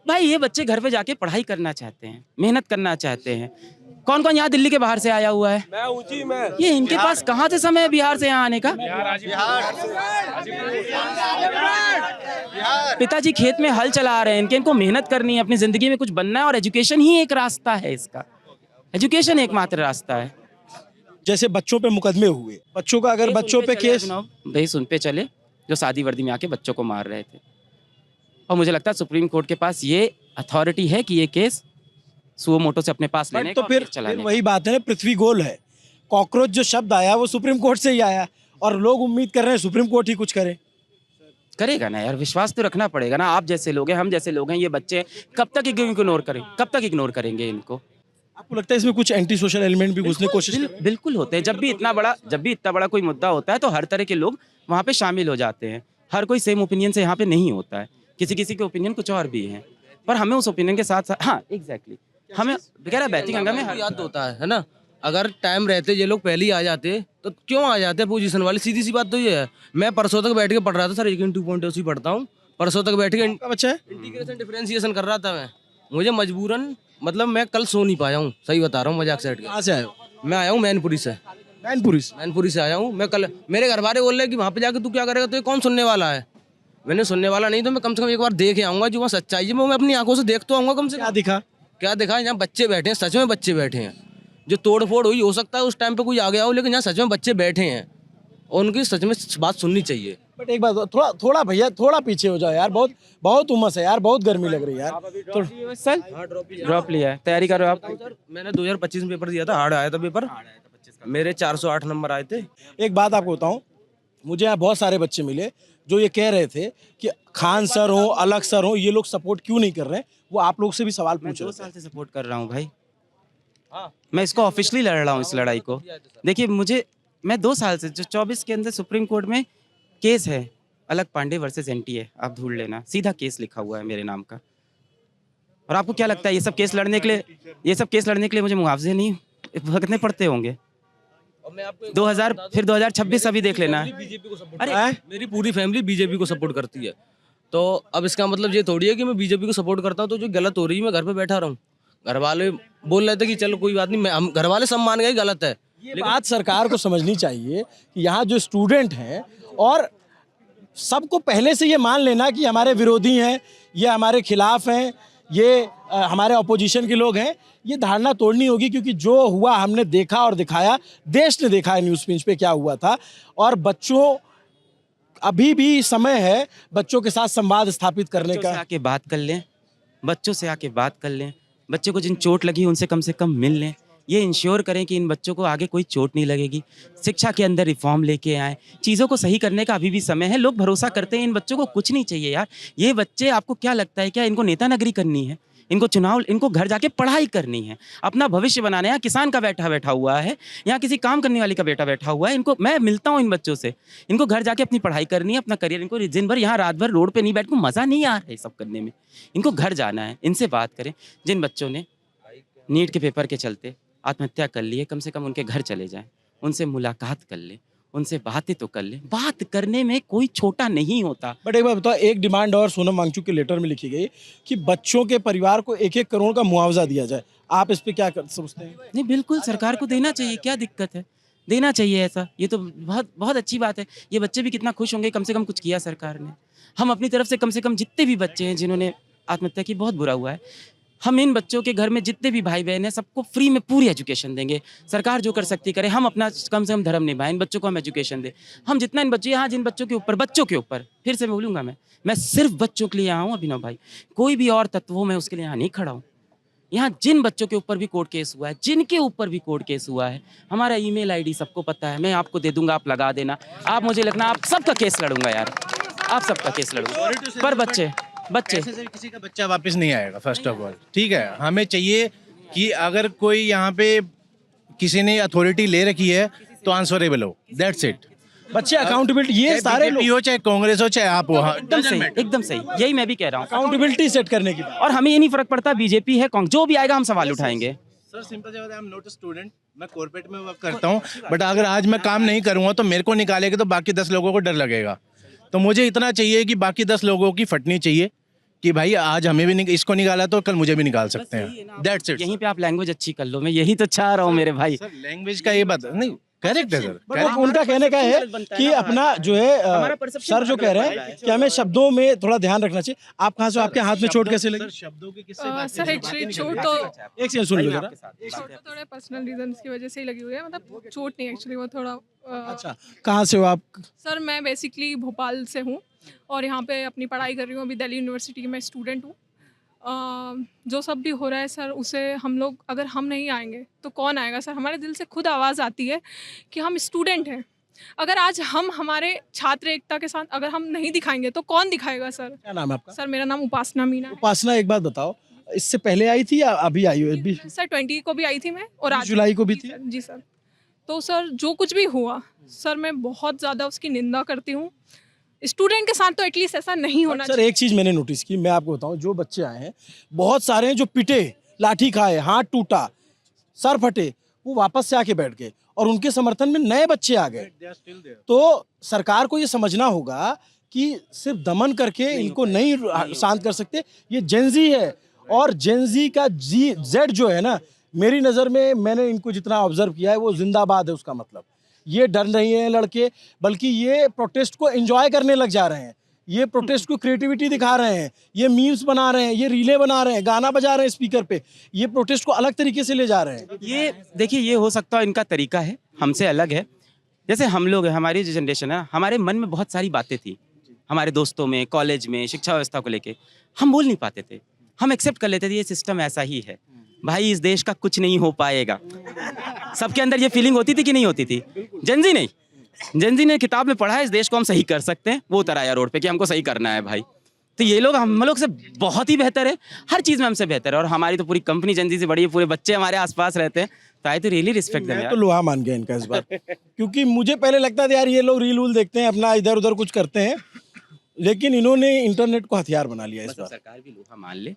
भाई ये बच्चे घर पे जाके पढ़ाई करना चाहते हैं, मेहनत करना चाहते हैं। कौन कौन यहाँ दिल्ली के बाहर से आया हुआ है? ये इनके पास कहाँ से समय है बिहार से यहाँ आने का? पिताजी खेत में हल चला रहे हैं, इनको मेहनत करनी है, अपनी जिंदगी में कुछ बनना है, और एजुकेशन ही एक रास्ता है इसका, एजुकेशन एकमात्र रास्ता है। जैसे बच्चों पे मुकदमे हुए, बच्चों का अगर बच्चों पे केस, भाई सुन पे चले, जो शादी वर्दी में आके बच्चों को मार रहे थे, और मुझे लगता है सुप्रीम कोर्ट के पास ये अथॉरिटी है कि ये केस सुओ मोटो से अपने पास लेने तो का, फिर वही बात है ना, पृथ्वी गोल है। कॉकरोच जो शब्द आया वो सुप्रीम कोर्ट से ही आया, और लोग उम्मीद कर रहे हैं सुप्रीम कोर्ट ही कुछ करे। करेगा ना यार, विश्वास तो रखना पड़ेगा ना। आप जैसे लोग हैं, हम जैसे लोग हैं, ये बच्चे कब तक इग्नोर करें, कब तक इग्नोर करेंगे इनको? आपको लगता है इसमें कुछ एंटी सोशल एलिमेंट भी घुसने की कोशिश कर रहे हैं? बिल्कुल होते हैं। जब भी इतना बड़ा कोई मुद्दा होता है तो हर तरह के लोग वहाँ पे शामिल हो जाते हैं। हर कोई सेम ओपिनियन से यहाँ पे नहीं होता है, किसी किसी के ओपिनियन कुछ और भी हैं, पर हमें उस ओपिनियन के साथ, हाँ एग्जैक्टली, हमें वगैरह बैटिंग अंगा में याद होता है ना। अगर टाइम रहते ये लोग पहले ही आ जाते तो क्यों आ जाते पोजीशन वाले? सीधी सी बात तो ये है। मैं परसों तक बैठ के पढ़ रहा था सर, 2.0 पढ़ता हूँ, परसों तक बैठ के इंटीग्रेशन डिफरेंशिएशन कर रहा था मैं। मुझे मजबूरन, मतलब मैं कल सो नहीं पाया हूँ, सही बता रहा हूँ, मजाक सेट। कहाँ से आए हो? मैं आया हूँ मैनपुरी से। मैनपुरी से आया हूँ मैं। कल मेरे घर वाले बोल रहे कि वहाँ पे जाके तू क्या करेगा, तो ये कौन सुनने वाला है। मैंने सुनने वाला नहीं, तो मैं कम से कम एक बार देख आऊँगा जो वहाँ सच्चाई है, मैं अपनी आंखों से देख तो आऊँगा कम से कम। क्या दिखा, यहाँ बच्चे बैठे हैं, सच में बच्चे बैठे हैं। जो तोड़ फोड़ हुई हो सकता है उस टाइम पे कोई आ गया हो, लेकिन यहाँ सच में बच्चे बैठे हैं और उनकी सच में बात सुननी चाहिए। बट एक बात थोड़ा भैया थोड़ा पीछे हो जाओ यार, बहुत उमस है यार, बहुत गर्मी लग रही है यार। सर ड्रॉप लिया है, तैयारी कर रहे हो आप? मैंने 2025 में पेपर दिया था, हार्ड आया था पेपर, मेरे 408 नंबर आए थे। एक बात आपको बताऊं, मुझे यहाँ बहुत सारे बच्चे मिले जो ये कह रहे थे कि खान सर हो, अलग सर हो, ये लोग सपोर्ट क्यों नहीं कर रहे हैं। वो आप लोग से भी सवाल पूछ रहे थे। 2 साल से सपोर्ट कर रहा हूँ भाई, मैं इसको ऑफिशियली लड़ रहा हूँ इस लड़ाई को। देखिए मैं 2 साल से, जो 24 के अंदर सुप्रीम कोर्ट में केस है अलग पांडे वर्सेस एनटीए, आप ढूंढ लेना, सीधा केस लिखा हुआ है मेरे नाम का। और आपको क्या लगता है ये सब केस लड़ने के लिए मुझे मुआवजे नहीं भुगतने पड़ते होंगे? 2026 अभी देख लेना। अरे मेरी पूरी फैमिली बीजेपी को सपोर्ट करती है, तो अब इसका मतलब ये थोड़ी है कि मैं बीजेपी को सपोर्ट करता हूँ तो जो गलत हो रही है मैं घर पे बैठा रहूँ। घर वाले बोल रहे थे कि चलो कोई बात नहीं, हम घर वाले सब मान गए गलत है। ये बात सरकार को समझनी चाहिए कि यहाँ जो स्टूडेंट हैं, और सबको पहले से ये मान लेना कि हमारे विरोधी हैं, ये हमारे खिलाफ हैं, ये हमारे अपोजिशन के लोग हैं, ये धारणा तोड़नी होगी। क्योंकि जो हुआ हमने देखा और दिखाया, देश ने देखा है न्यूज़ पिंच पे क्या हुआ था। और बच्चों, अभी भी समय है बच्चों के साथ संवाद स्थापित करने का। आके बात कर लें, बच्चों से आके बात कर लें, बच्चों को जिन चोट लगी उनसे कम से कम मिल लें, ये इंश्योर करें कि इन बच्चों को आगे कोई चोट नहीं लगेगी। शिक्षा के अंदर रिफॉर्म लेके आए, चीज़ों को सही करने का अभी भी समय है। लोग भरोसा करते हैं, इन बच्चों को कुछ नहीं चाहिए यार। ये बच्चे, आपको क्या लगता है क्या इनको नेता नगरी करनी है? इनको घर जाके पढ़ाई करनी है, अपना भविष्य बनाना है। यहाँ किसान का बैठा हुआ है, यहाँ किसी काम करने वाले का बेटा बैठा हुआ है। इनको, मैं मिलता हूँ इन बच्चों से, इनको घर जाके अपनी पढ़ाई करनी है, अपना करियर, इनको दिन भर यहाँ रात भर रोड पे नहीं बैठ को मज़ा नहीं आ रहा है सब करने में। इनको घर जाना है, इनसे बात करें। जिन बच्चों ने नीट के पेपर के चलते आत्महत्या कर ली है, कम से कम उनके घर चले जाएं, उनसे मुलाकात कर लें, उनसे बातें तो कर लें। बात करने में कोई छोटा नहीं होता। बट एक बार बताओ, एक डिमांड और सोनम वांगचुक के लेटर में लिखी गई कि बच्चों के परिवार को 1-1 करोड़ का मुआवजा दिया जाए। आप इस पे क्या सोचते हैं? नहीं, बिल्कुल सरकार को देना चाहिए, क्या दिक्कत है, देना चाहिए ऐसा। ये तो बहुत अच्छी बात है। ये बच्चे भी कितना खुश होंगे, कम से कम कुछ किया सरकार ने। हम अपनी तरफ से कम जितने भी बच्चे हैं जिन्होंने आत्महत्या की, बहुत बुरा हुआ है, हम इन बच्चों के घर में जितने भी भाई बहन हैं सबको फ्री में पूरी एजुकेशन देंगे। सरकार जो कर सकती करे, हम अपना कम से कम धर्म निभाएं, इन बच्चों को हम एजुकेशन दें। हम जितना इन बच्चों, यहाँ जिन बच्चों के ऊपर फिर से बोलूँगा, मैं सिर्फ बच्चों के लिए यहाँ हूँ अभिनव भाई, कोई भी और तत्वों में उसके लिए यहाँ नहीं खड़ा हूँ। यहाँ जिन बच्चों के ऊपर भी कोर्ट केस हुआ है, जिनके ऊपर भी कोर्ट केस हुआ है, हमारा ईमेल आईडी सबको पता है, मैं आपको दे दूंगा, आप लगा देना। आप मुझे लिखना, आप सबका केस लड़ूंगा यार, आप सबका केस लड़ूंगा। पर बच्चे ऐसे से किसी का बच्चा वापस नहीं आएगा। फर्स्ट ऑफ ऑल ठीक है, हमें चाहिए कि अगर कोई यहाँ पे किसी ने अथॉरिटी ले रखी है तो आंसरेबल हो, दैट्स इट। बच्चे अकाउंटेबिलिटी, ये सारे लोग हो, चाहे कांग्रेस हो, चाहे आप हो, एकदम सही, यही मैं भी कह रहा हूँ, अकाउंटेबिलिटी सेट करने की। और हमें ये नहीं फर्क पड़ता बीजेपी है कौन, जो भी आएगा हम सवाल उठाएंगे। सर सिंपल सी बात है, I am not a student, मैं कॉर्पोरेट में वर्क करता हूँ, बट अगर आज मैं काम नहीं करूँगा तो मेरे को निकालेगा तो बाकी 10 लोगों को डर लगेगा। तो मुझे इतना चाहिए कि बाकी 10 लोगों की फटनी चाहिए कि भाई आज हमें भी इसको निकाला तो कल मुझे भी निकाल सकते हैं। That's it. यहीं पे आप लैंग्वेज अच्छी कर लो, मैं यही तो चाह रहा हूँ मेरे भाई। सर लैंग्वेज का ये बात नहीं करेक्ट है सर, उनका कहने का है कि अपना जो है सर जो कह रहे हैं कि हमें शब्दों में थोड़ा ध्यान रखना चाहिए। आप कहाँ से, आपके हाथ में चोट कैसे लगी? शब्दों की सर एक्चुअली चोट तो एक सेकंड सुन लो जरा। चोट तो थोड़े पर्सनल रीजंस की वजह से ही लगी हुई है, मतलब चोट नहीं, एक्चुअली वो थोड़ा अच्छा, कहाँ से हो आप? सर मैं बेसिकली भोपाल से हूँ और यहाँ पे अपनी पढ़ाई कर रही हूँ, अभी दिल्ली यूनिवर्सिटी की मैं स्टूडेंट हूँ। जो सब भी हो रहा है सर, उसे हम लोग, अगर हम नहीं आएंगे तो कौन आएगा सर? हमारे दिल से खुद आवाज़ आती है कि हम स्टूडेंट हैं, अगर आज हम हमारे छात्र एकता के साथ अगर हम नहीं दिखाएंगे तो कौन दिखाएगा सर? क्या नाम है आपका? सर मेरा नाम उपासना मीना है। उपासना, एक बात बताओ, इससे पहले आई थी या अभी आई हो? सर 20 को भी आई थी मैं, और आज जुलाई को भी थी। जी सर। तो सर जो कुछ भी हुआ सर, मैं बहुत ज़्यादा उसकी निंदा करती हूँ। स्टूडेंट के साथ तो एटलीस्ट ऐसा नहीं होना चाहिए। सर एक चीज़ मैंने नोटिस की, मैं आपको बताऊं, जो बच्चे आए हैं बहुत सारे हैं जो पिटे, लाठी खाए, हाथ टूटा, सर फटे, वो वापस से आके बैठ गए और उनके समर्थन में नए बच्चे आ गए। तो सरकार को ये समझना होगा कि सिर्फ दमन करके इनको नहीं शांत कर सकते। ये जेनजी है और जेनजी का जेड जो है ना, मेरी नज़र में, मैंने इनको जितना ऑब्जर्व किया है, वो जिंदाबाद है उसका मतलब। ये डर नहीं है लड़के, बल्कि ये प्रोटेस्ट को एंजॉय करने लग जा रहे हैं। ये प्रोटेस्ट को क्रिएटिविटी दिखा रहे हैं, ये मीम्स बना रहे हैं, ये रीलें बना रहे हैं, गाना बजा रहे हैं स्पीकर पे, ये प्रोटेस्ट को अलग तरीके से ले जा रहे हैं। ये देखिए, ये हो सकता है इनका तरीका है, हमसे अलग है। जैसे हम लोग हैं, हमारी जो जनरेशन है, हमारे मन में बहुत सारी बातें थी, हमारे दोस्तों में, कॉलेज में, शिक्षा व्यवस्था को लेके हम बोल नहीं पाते थे, हम एक्सेप्ट कर लेते थे ये सिस्टम ऐसा ही है भाई, इस देश का कुछ नहीं हो पाएगा। सबके अंदर ये फीलिंग होती थी कि नहीं होती थी? जनजी नहीं, जनजी ने किताब में पढ़ा है इस देश को हम सही कर सकते हैं, वो उतर आया रोड पे कि हमको सही करना है भाई। तो ये लोग हम लोग से बहुत ही बेहतर है, हर चीज़ में हमसे बेहतर है, और हमारी तो पूरी कंपनी जनजी से बड़ी है, पूरे बच्चे हमारे आसपास रहते हैं, तो आई तो रियली रिस्पेक्ट देम मैं यार। तो लोहा मान गया इनका इस बार, क्योंकि मुझे पहले लगता था यार ये लोग रील वूल देखते हैं, अपना इधर उधर कुछ करते हैं, लेकिन इन्होंने इंटरनेट को हथियार बना लिया इस बार। सरकार भी लोहा मान ले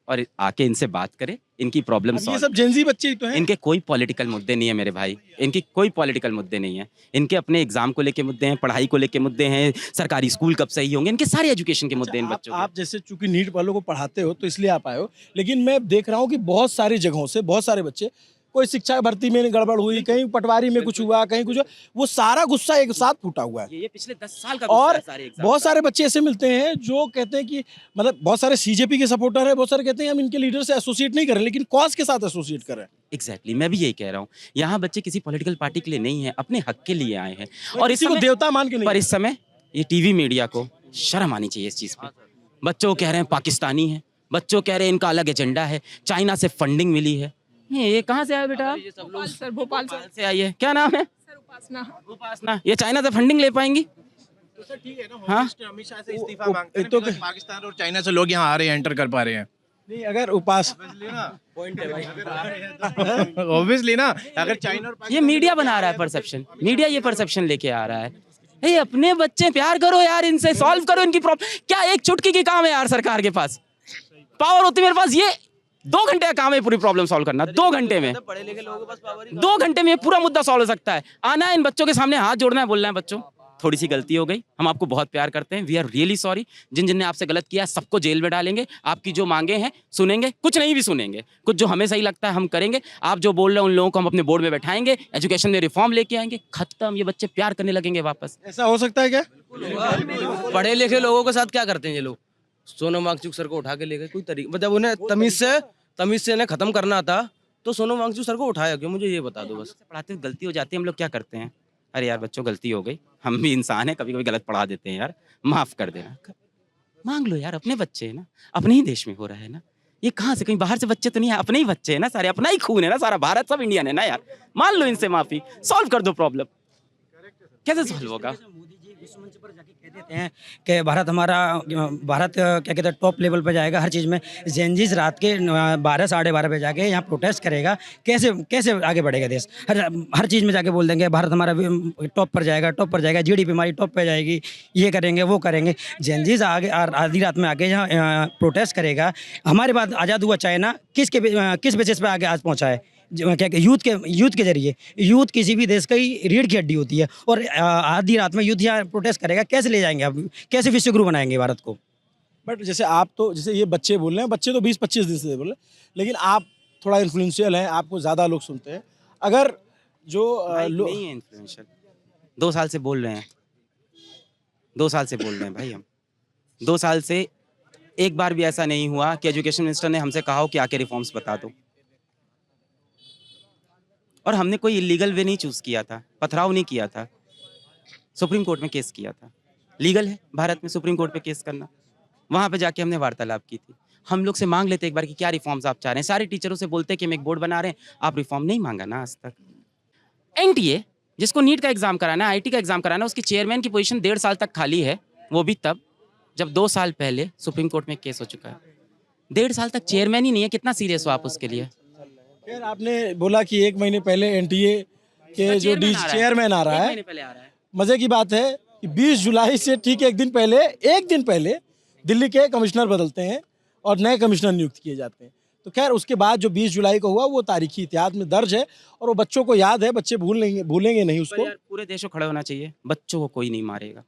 और आके इनसे बात करे, इनकी प्रॉब्लम ये सब जेंजी बच्चे ही तो हैं। इनके कोई पॉलिटिकल मुद्दे नहीं है मेरे भाई, इनकी कोई पॉलिटिकल मुद्दे नहीं है, इनके अपने एग्जाम को लेके मुद्दे हैं, पढ़ाई को लेके मुद्दे हैं, सरकारी स्कूल कब सही होंगे, इनके सारे एजुकेशन के मुद्दे हैं इन बच्चों के। आप जैसे चूंकि नीट वालों को पढ़ाते हो तो इसलिए आप आए हो, लेकिन मैं देख रहा हूँ कि बहुत सारी जगहों से बहुत सारे बच्चे, कोई शिक्षा भर्ती में गड़बड़ हुई, कहीं पटवारी में कुछ हुआ, कहीं कुछ हुआ, वो सारा गुस्सा एक साथ फूटा हुआ है। ये पिछले 10 साल का और गुस्सा है सारे एग्जाम बहुत का। सारे बच्चे ऐसे मिलते हैं जो कहते हैं कि मतलब बहुत सारे सीजेपी के सपोर्टर है, बहुत सारे कहते हैं हम इनके लीडर से एसोसिएट नहीं कर रहे, लेकिन कॉज के साथ एसोसिएट कर रहे हैं। एग्जैक्टली, मैं भी यही कह रहा हूँ, यहाँ बच्चे किसी पॉलिटिकल पार्टी के लिए नहीं है, अपने हक के लिए आए हैं, और किसी को देवता मान के नहीं। पर इस समय ये टीवी मीडिया को शर्म आनी चाहिए इस चीज़ पे। बच्चों कह रहे हैं पाकिस्तानी है, बच्चों कह रहे हैं इनका अलग एजेंडा है, चाइना से फंडिंग मिली है। ये कहाँ से आया बेटा? सर भोपाल से आई है, क्या नाम है? सर उपासना। उपासना। ये चाइना से फंडिंग ले पाएंगी? हाँ, हमेशा से इस्तीफा मांगते हैं, मतलब पाकिस्तान और चाइना से लोग यहाँ आ रहे हैं, एंटर कर पा रहे हैं। नहीं, अगर उपास ऑब्वियसली ना, अगर चाइना और ये मीडिया बना रहा है परसेप्शन, मीडिया ये परसेप्शन लेके आ रहा है। ये अपने बच्चे, प्यार करो यार, इनसे सॉल्व करो इनकी प्रॉब्लम। क्या एक चुटकी की काम है यार सरकार के पास? पावर होती है मेरे पास, ये 2 घंटे का काम है पूरी प्रॉब्लम सॉल्व करना। 2 घंटे में, 2 घंटे में ये पूरा मुद्दा सॉल्व हो सकता है। आना है इन बच्चों के सामने, हाथ जोड़ना है, बोलना है बच्चों थोड़ी सी गलती हो गई, हम आपको बहुत प्यार करते हैं, वी आर रियली सॉरी। जिन जिन ने आपसे गलत किया सबको जेल में डालेंगे, आपकी जो मांगे हैं सुनेंगे, कुछ नहीं भी सुनेंगे, कुछ जो हमें सही लगता है हम करेंगे। आप जो बोल रहे हैं उन लोगों को हम अपने बोर्ड में बैठाएंगे, एजुकेशन में रिफॉर्म लेके आएंगे, खत्म। ये बच्चे प्यार करने लगेंगे वापस। ऐसा हो सकता है क्या? पढ़े लिखे लोगों के साथ क्या करते हैं ये लोग? सोनम वांगचुक सर को उठा के ले गए, कोई तरीका मतलब उन्हें तमीज से इन्हें खत्म करना था तो सोनम वांगचुक सर को उठाया क्यों? मुझे ये बता दो बस। पढ़ाते हुए गलती हो जाती है, हम लोग क्या करते हैं, अरे यार बच्चों गलती हो गई, हम भी इंसान हैं, कभी कभी गलत पढ़ा देते हैं यार, माफ कर देना। मांग लो यार, अपने बच्चे हैं ना, अपने ही देश में हो रहा है ना, ये कहाँ से, कहीं बाहर से बच्चे तो नहीं है, अपने ही बच्चे हैं ना सारे, अपना ही खून है ना सारा, भारत सब इंडियन है ना यार। मान लो इनसे माफी, सॉल्व कर दो प्रॉब्लम। कैसे सॉल्व होगा? देते हैं कि भारत हमारा, भारत क्या कहते हैं टॉप लेवल पे जाएगा हर चीज़ में। जेनजीज रात के 12 साढ़े 12 बजे जाके यहाँ प्रोटेस्ट करेगा, कैसे कैसे आगे बढ़ेगा देश? हर चीज़ में जाके बोल देंगे भारत हमारा टॉप पर जाएगा, टॉप पर जाएगा, जीडीपी हमारी टॉप पे जाएगी, ये करेंगे वो करेंगे। जेनजीज आगे आधी रात में आके यहाँ प्रोटेस्ट करेगा। हमारे बाद आज़ाद हुआ चाइना किस बेसिस पे आगे आज पहुँचा है? क्या यूथ के जरिए। यूथ किसी भी देश की रीढ़ की हड्डी होती है, और आधी रात में यूथ यहाँ प्रोटेस्ट करेगा, कैसे ले जाएंगे आप? कैसे विश्व गुरु बनाएंगे भारत को? बट जैसे आप तो, जैसे ये बच्चे बोल रहे हैं, बच्चे तो 20-25 दिन से बोल रहे हैं, लेकिन आप थोड़ा इन्फ्लुएंशियल हैं, आपको ज़्यादा लोग सुनते हैं। अगर जो नहीं है इन्फ्लुएंशियल, 2 साल से बोल रहे हैं, 2 साल से बोल रहे हैं भाई हम। 2 साल से एक बार भी ऐसा नहीं हुआ कि एजुकेशन मिनिस्टर ने हमसे कहा हो कि आके रिफॉर्म्स बता दो। और हमने कोई इलीगल वे नहीं चूज़ किया था, पथराव नहीं किया था, सुप्रीम कोर्ट में केस किया था। लीगल है भारत में सुप्रीम कोर्ट पे केस करना। वहाँ पे जाके हमने वार्तालाप की थी। हम लोग से मांग लेते एक बार कि क्या रिफॉर्म्स आप चाह रहे हैं। सारे टीचरों से बोलते कि हम एक बोर्ड बना रहे हैं, आप रिफॉर्म नहीं मांगा ना आज तक। NTA जिसको नीट का एग्जाम कराना है, IT का एग्जाम कराना है, उसकी चेयरमैन की पोजीशन 1.5 साल तक खाली है, वो भी तब जब 2 साल पहले सुप्रीम कोर्ट में केस हो चुका है। 1.5 साल तक चेयरमैन ही नहीं है, कितना सीरियस हो आप उसके लिए? फिर आपने बोला कि 1 महीने पहले NTA के जो चेयरमैन आ रहा है, मजे की बात है कि 20 जुलाई से ठीक एक दिन पहले दिल्ली के कमिश्नर बदलते हैं और नए कमिश्नर नियुक्त किए जाते हैं। तो खैर उसके बाद जो 20 जुलाई को हुआ वो तारीखी इतिहास में दर्ज है और वो बच्चों को याद है, बच्चे भूलेंगे नहीं उसको। पूरे देश को खड़े होना चाहिए, बच्चों को कोई नहीं मारेगा।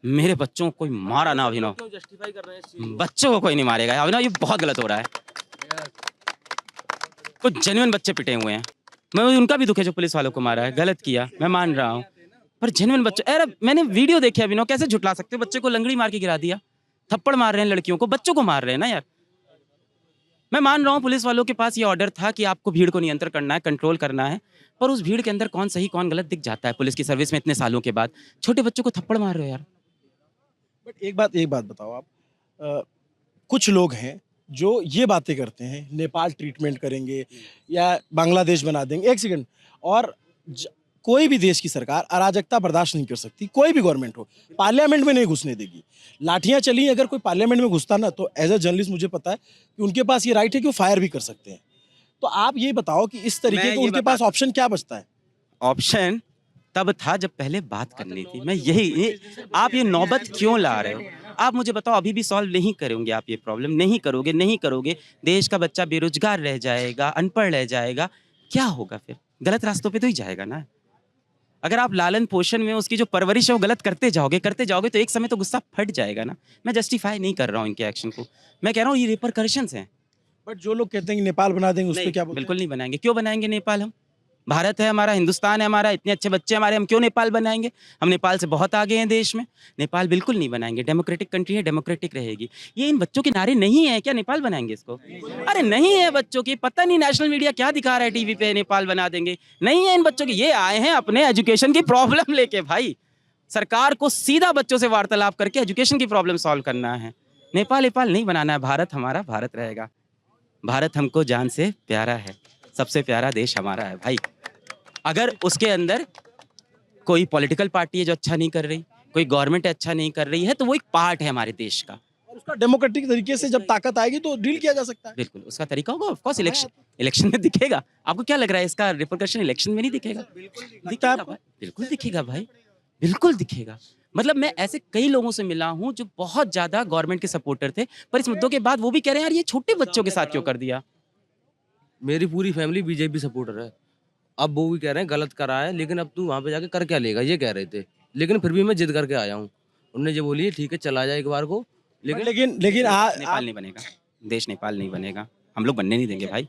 मेरे बच्चों को कोई मारा ना अभिनव, बच्चों को कोई नहीं मारेगा अभिनव, ये बहुत गलत हो रहा है। कुछ जेन्युइन बच्चे पिटे हुए हैं, मैं उनका भी दुख है जो पुलिस वालों को मारा है, गलत किया, मैं मान रहा हूँ। पर जेन्युइन बच्चों, अरे मैंने वीडियो देखे अभिनव, कैसे झुटला सकते हो? बच्चे को लंगड़ी मार के गिरा दिया, थप्पड़ मार रहे हैं लड़कियों को, बच्चों को मार रहे हैं ना यार। मैं मान रहा हूँ पुलिस वालों के पास ये ऑर्डर था कि आपको भीड़ को नियंत्रण करना है, कंट्रोल करना है, पर उस भीड़ के अंदर कौन सही कौन गलत दिख जाता है पुलिस की सर्विस में इतने सालों के बाद। छोटे बच्चों को थप्पड़ मार रहे हो यार। बट एक बात बताओ आप, कुछ लोग हैं जो ये बातें करते हैं नेपाल ट्रीटमेंट करेंगे या बांग्लादेश बना देंगे। एक सेकंड, और कोई भी देश की सरकार अराजकता बर्दाश्त नहीं कर सकती, कोई भी गवर्नमेंट हो, पार्लियामेंट में नहीं घुसने देगी। लाठियां चली, अगर कोई पार्लियामेंट में घुसता ना, तो एज अ जर्नलिस्ट मुझे पता है कि उनके पास ये राइट है कि वो फायर भी कर सकते हैं। तो आप ये बताओ कि इस तरीके का उनके पास ऑप्शन क्या बचता है? ऑप्शन तब था जब पहले बात करनी थी। मैं आप ये नौबत क्यों ला रहे हो? आप मुझे बताओ, अभी भी सॉल्व नहीं करोगे आप ये प्रॉब्लम, नहीं करोगे, देश का बच्चा बेरोजगार रह जाएगा, अनपढ़ रह जाएगा, क्या होगा फिर? गलत रास्तों पे तो ही जाएगा ना। अगर आप लालन पोषण में उसकी जो परवरिश है वो गलत करते जाओगे तो एक समय तो गुस्सा फट जाएगा ना। मैं जस्टिफाई नहीं कर रहा हूँ इनके एक्शन को, मैं कह रहा हूँ ये रिपरकशंस हैं। बट जो लोग कहते हैं कि नेपाल बना देंगे, उस पर क्या बोलते हैं? बिल्कुल नहीं बनाएंगे। क्यों बनाएंगे नेपाल? हम भारत है हमारा, हिंदुस्तान है हमारा, इतने अच्छे बच्चे हमारे, हम क्यों नेपाल बनाएंगे? हम नेपाल से बहुत आगे हैं देश में। नेपाल बिल्कुल नहीं बनाएंगे, डेमोक्रेटिक कंट्री है, डेमोक्रेटिक रहेगी। ये इन बच्चों के नारे नहीं है क्या नेपाल बनाएंगे इसको? अरे नहीं है बच्चों की, पता नहीं नेशनल मीडिया क्या दिखा रहा है टीवी पे, नेपाल बना देंगे। नहीं है इन बच्चों की, ये आए हैं अपने एजुकेशन की प्रॉब्लम लेके भाई। सरकार को सीधा बच्चों से वार्तालाप करके एजुकेशन की प्रॉब्लम सॉल्व करना है। नेपाल नहीं बनाना है। भारत हमारा भारत रहेगा। भारत हमको जान से प्यारा है, सबसे प्यारा देश हमारा है भाई। अगर उसके अंदर कोई पॉलिटिकल पार्टी है जो अच्छा नहीं कर रही, कोई गवर्नमेंट अच्छा नहीं कर रही है, तो वो एक पार्ट है हमारे देश का। और उसका डेमोक्रेटिक तरीके से जब ताकत आएगी तो डील किया जा सकता है। बिल्कुल उसका तरीका होगा, ऑफ कोर्स इलेक्शन में दिखेगा। आपको क्या लग रहा है इसका रिपरकशन इलेक्शन में नहीं दिखेगा? दिखेगा भाई, बिल्कुल दिखेगा भाई, बिल्कुल दिखेगा। मतलब मैं ऐसे कई लोगों से मिला हूँ जो बहुत ज्यादा गवर्नमेंट के सपोर्टर थे, पर इस मुद्दों के बाद वो भी कह रहे हैं यार ये छोटे बच्चों के साथ क्यों कर दिया। मेरी पूरी फैमिली बीजेपी सपोर्टर है। अब वो भी कह रहे हैं गलत करा है, लेकिन अब तू वहाँ पे जाके कर क्या लेगा, ये कह रहे थे। लेकिन फिर भी मैं जिद करके आया हूँ। उन्होंने जो बोली ठीक है चला जाए एक बार को, लेकिन नेपाल नहीं बनेगा, देश नेपाल नहीं बनेगा, हम लोग बनने नहीं देंगे भाई।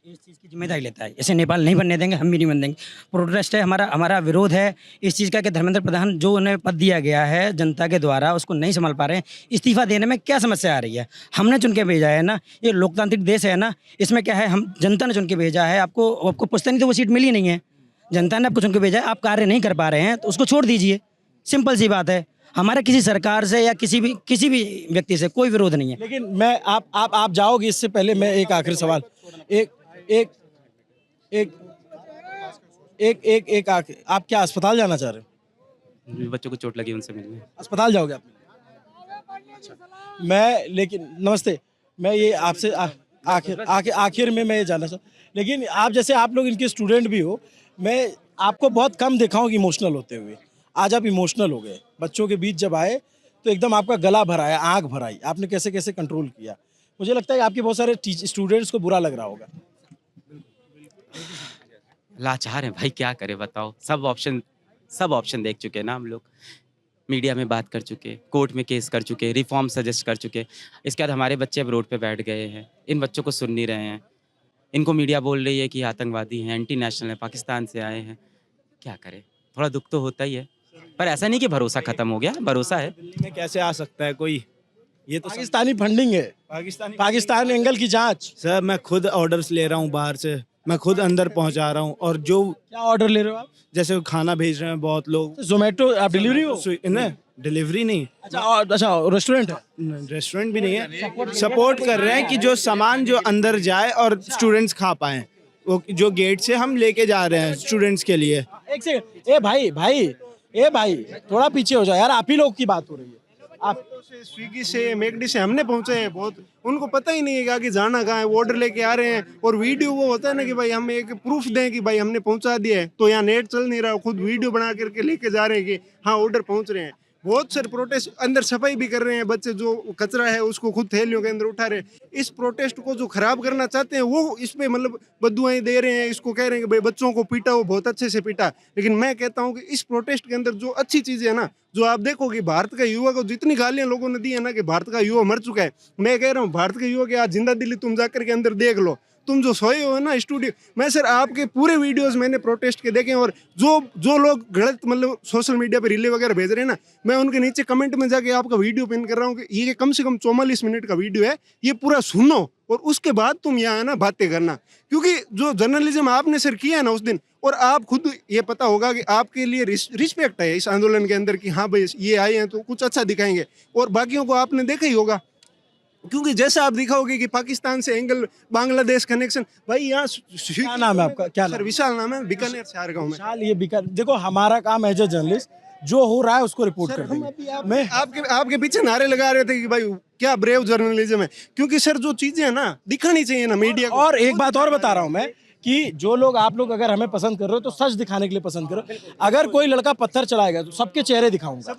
इस चीज़ की जिम्मेदारी लेता है। ऐसे नेपाल नहीं बनने देंगे, हम भी नहीं बनने देंगे। प्रोटेस्ट है हमारा विरोध है इस चीज़ का कि धर्मेंद्र प्रधान जो उन्हें पद दिया गया है जनता के द्वारा उसको नहीं संभाल पा रहे हैं। इस्तीफा देने में क्या समस्या आ रही है? हमने चुन के भेजा है ना, ये लोकतांत्रिक देश है ना, इसमें क्या है, हम जनता ने चुन के भेजा है। आपको पुश्तैनी तो वो सीट मिली नहीं है, जनता ने आपको चुन के भेजा है, आप कार्य नहीं कर पा रहे हैं तो उसको छोड़ दीजिए, सिंपल सी बात है। हमारा किसी सरकार से या किसी भी व्यक्ति से कोई विरोध नहीं है। लेकिन मैं आप जाओगे, इससे पहले मैं एक आखिरी सवाल, आप क्या अस्पताल जाना चाह रहे हो? बच्चों को चोट लगी उनसे मिलने अस्पताल जाओगे आप? मैं लेकिन नमस्ते, मैं ये आपसे आखिर में मैं ये जानना चाहूँ, लेकिन आप लोग इनके स्टूडेंट भी हो, मैं आपको बहुत कम देखा हूँ इमोशनल होते हुए। आज आप इमोशनल हो गए, बच्चों के बीच जब आए तो एकदम आपका गला भर आया, आँख भर आई, आपने कैसे कैसे कंट्रोल किया। मुझे लगता है कि आपके बहुत सारे स्टूडेंट्स को बुरा लग रहा होगा। लाचार हैं भाई, क्या करें बताओ। सब ऑप्शन देख चुके हैं ना हम लोग, मीडिया में बात कर चुके, कोर्ट में केस कर चुके, रिफॉर्म सजेस्ट कर चुके। इसके बाद हमारे बच्चे अब रोड पे बैठ गए हैं, इन बच्चों को सुन नहीं रहे हैं। इनको मीडिया बोल रही है कि आतंकवादी हैं, एंटी नेशनल है, पाकिस्तान से आए हैं। क्या करें, थोड़ा दुख तो होता ही है, पर ऐसा नहीं कि भरोसा खत्म हो गया, भरोसा है। दिल्ली में कैसे आ सकता है कोई? ये तो पाकिस्तानी फंडिंग है, पाकिस्तान एंगल की जांच। सर मैं खुद ऑर्डर्स ले रहा हूँ बाहर से, मैं खुद अंदर पहुंचा रहा हूँ। और जो क्या ऑर्डर ले रहे हो आप? जैसे खाना भेज रहे हैं बहुत लोग, जोमेटो आप डिलीवरी हो? डिलीवरी नहीं, अच्छा रेस्टोरेंट है? रेस्टोरेंट भी नहीं है। सपोर्ट कर रहे हैं कि जो सामान जो अंदर जाए और स्टूडेंट्स खा पाएं, वो जो गेट से हम लेके जा रहे हैं स्टूडेंट्स के लिए। एक सेकंड, ए भाई थोड़ा पीछे हो जाओ यार, आप ही लोग की बात हो रही है। आप स्विगी से मैकडी से हमने पहुंचे हैं, बहुत उनको पता ही नहीं है कि आगे जाना कहाँ है, वो ऑर्डर लेके आ रहे हैं। और वीडियो वो होता है ना कि भाई हम एक प्रूफ दें कि भाई हमने पहुंचा दिया है, तो यहाँ नेट चल नहीं रहा, खुद वीडियो बना करके लेके जा रहे हैं कि हाँ ऑर्डर पहुंच रहे हैं। बहुत सारे प्रोटेस्ट अंदर सफाई भी कर रहे हैं बच्चे, जो कचरा है उसको खुद थैलियों के अंदर उठा रहे हैं। इस प्रोटेस्ट को जो खराब करना चाहते हैं वो इसमें मतलब बददुआएं दे रहे हैं, इसको कह रहे हैं कि भाई बच्चों को पीटा, वो बहुत अच्छे से पीटा। लेकिन मैं कहता हूँ कि इस प्रोटेस्ट के अंदर जो अच्छी चीज़ है ना, जो आप देखो कि भारत का युवा को जितनी गालियां लोगों ने दी है ना कि भारत का युवा मर चुका है, मैं कह रहा हूँ भारत के युवा के आज जिंदा दिल्ली तुम जाकर के अंदर देख लो, तुम जो सोए हो ना स्टूडियो मैं सर आपके पूरे वीडियोस मैंने प्रोटेस्ट के देखे और जो लोग गलत मतलब सोशल मीडिया पे रीले वगैरह भेज रहे हैं ना, मैं उनके नीचे कमेंट में जाके आपका वीडियो पिन कर रहा हूँ कि ये कम से कम 44 मिनट का वीडियो है, ये पूरा सुनो और उसके बाद तुम यहाँ ना बातें करना, क्योंकि जो जर्नलिज्म आपने सर किया ना उस दिन, और आप खुद ये पता होगा कि आपके लिए रिस्पेक्ट है इस आंदोलन के अंदर कि हाँ भाई ये आए हैं तो कुछ अच्छा दिखाएंगे, और बाकियों को आपने देखा ही होगा, क्योंकि जैसा आप दिखाओगे कि पाकिस्तान से एंगल, बांग्लादेश कनेक्शन, भाई यहाँ क्या नाम है आपका? क्या सर विशाल नाम है, बीकानेर से आ रहा हूँ मैं। विशाल, ये देखो हमारा काम एज ए जर्नलिस्ट जो हो रहा है उसको रिपोर्ट कर देंगे। मैं आपके पीछे नारे लगा रहे थे कि भाई क्या ब्रेव जर्नलिज्म है, क्योंकि सर जो चीजें है ना दिखानी चाहिए ना मीडिया को। और एक बात और बता रहा हूँ मैं कि जो लोग आप लोग अगर हमें पसंद कर रहे हो तो सच दिखाने के लिए पसंद करो। अगर कोई लड़का पत्थर चलाएगा तो सबके चेहरे दिखाऊंगा।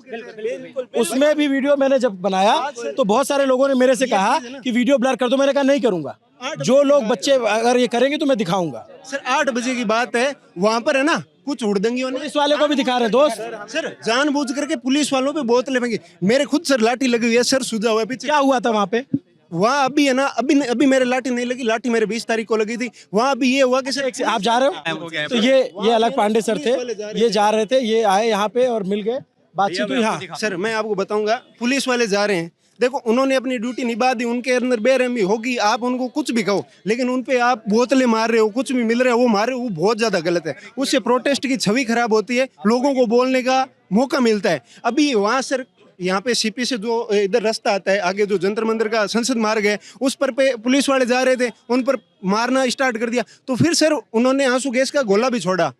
उसमें भी वीडियो मैंने जब बनाया तो बहुत सारे लोगों ने मेरे से कहा कि वीडियो ब्लर कर दो, मैंने कहा नहीं करूंगा, जो लोग बच्चे अगर ये करेंगे तो मैं दिखाऊंगा। सर 8 बजे की बात है, वहाँ पर है ना कुछ हुड़दंगियों ने पुलिस वाले को भी दिखा रहे हैं दोस्त, सर जानबूझ करके पुलिस वालों पे बोतलें फेंकी। मेरे खुद सर लाठी लगी हुई है सर, सुझा हुआ है पीछे। क्या हुआ था वहाँ पे? वहाँ अभी है ना अभी मेरे लाठी नहीं लगी, लाठी मेरे 20 तारीख को लगी थी। वहाँ अभी ये हुआ कि सर आप जा रहे हो तो ये अलग पांडे सर थे, ये जा रहे थे, ये आए यहाँ पे और मिल गए, बातचीत हुई। हाँ सर मैं आपको बताऊंगा, पुलिस वाले जा रहे हैं, देखो उन्होंने अपनी ड्यूटी निभा दी, उनके अंदर बेरहमी होगी, आप उनको कुछ भी कहो, लेकिन उन पे आप बोतलें मार रहे हो, कुछ भी मिल रहा है वो मार रहे हो, वो बहुत ज्यादा गलत है। उससे प्रोटेस्ट की छवि खराब होती है, लोगों को बोलने का मौका मिलता है। अभी वहाँ सर यहाँ पे सीपी से जो इधर रास्ता आता है आगे, जो जंतर मंदिर का संसद मार्ग है, उस पर पे पुलिस वाले जा रहे थे, उन पर मारना स्टार्ट कर दिया। तो फिर सर उन्होंने आंसू गैस का गोला भी छोड़ा,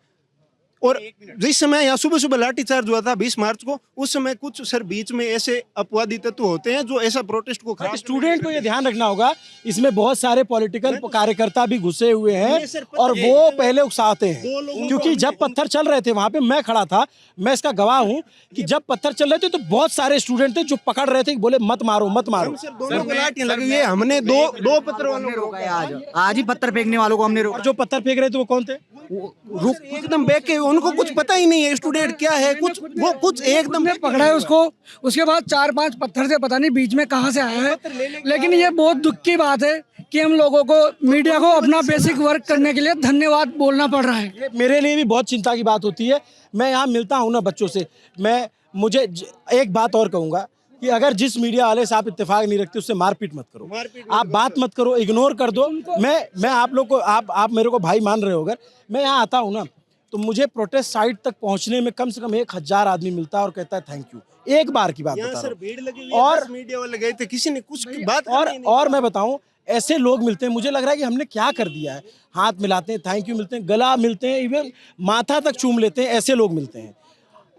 और जिस समय यहाँ सुबह सुबह लाठीचार्ज हुआ था 20 मार्च को, उस समय कुछ सर बीच में ऐसे अपवादी तत्व होते हैं जो ऐसा प्रोटेस्ट को खराब। स्टूडेंट को ये ध्यान रखना होगा, इसमें बहुत सारे पॉलिटिकल कार्यकर्ता भी घुसे हुए हैं और वो पहले उकसाते हैं, क्योंकि जब पत्थर चल रहे थे वहां पे मैं खड़ा था, मैं इसका गवाह हूं कि जब पत्थर चल रहे थे तो बहुत सारे स्टूडेंट थे जो पकड़ रहे थे, बोले मत मारो मत मारो। दोनों को लाठियां लगी हुई है, हमने दो पत्थर वालों को रोका, आज ही पत्थर फेंकने वालों को हमने जो पत्थर फेंक रहे थे वो कौन थे? रुक एकदम बैठ के, उनको कुछ पता ही नहीं है स्टूडेंट क्या है, कुछ एकदम पकड़ा है उसको, उसके बाद 4-5 पत्थर से पता नहीं बीच में कहाँ से आया है। लेकिन ये बहुत दुख की बात है कि हम लोगों को, मीडिया को अपना बेसिक वर्क करने के लिए धन्यवाद बोलना पड़ रहा है। मेरे लिए भी बहुत चिंता की बात होती है। मैं यहाँ मिलता हूँ ना बच्चों से, मुझे एक बात और कहूँगा कि अगर जिस मीडिया वाले से आप इत्तेफाक नहीं रखते उससे मारपीट मत करो, आप बात मत करो, इग्नोर कर दो। मैं आप लोग को, आप मेरे को भाई मान रहे हो, अगर मैं यहाँ आता हूँ ना तो मुझे प्रोटेस्ट साइट तक पहुँचने में कम से कम 1000 आदमी मिलता है और कहता है थैंक यू। एक बार की बात बता रहा हूँ। और मीडिया वाले गए थे, किसी ने कुछ बात और मैं बताऊँ, ऐसे लोग मिलते हैं, मुझे लग रहा है कि हमने क्या कर दिया है। हाथ मिलाते हैं, थैंक यू मिलते हैं, गला मिलते हैं, इवन माथा तक चूम लेते हैं, ऐसे लोग मिलते हैं।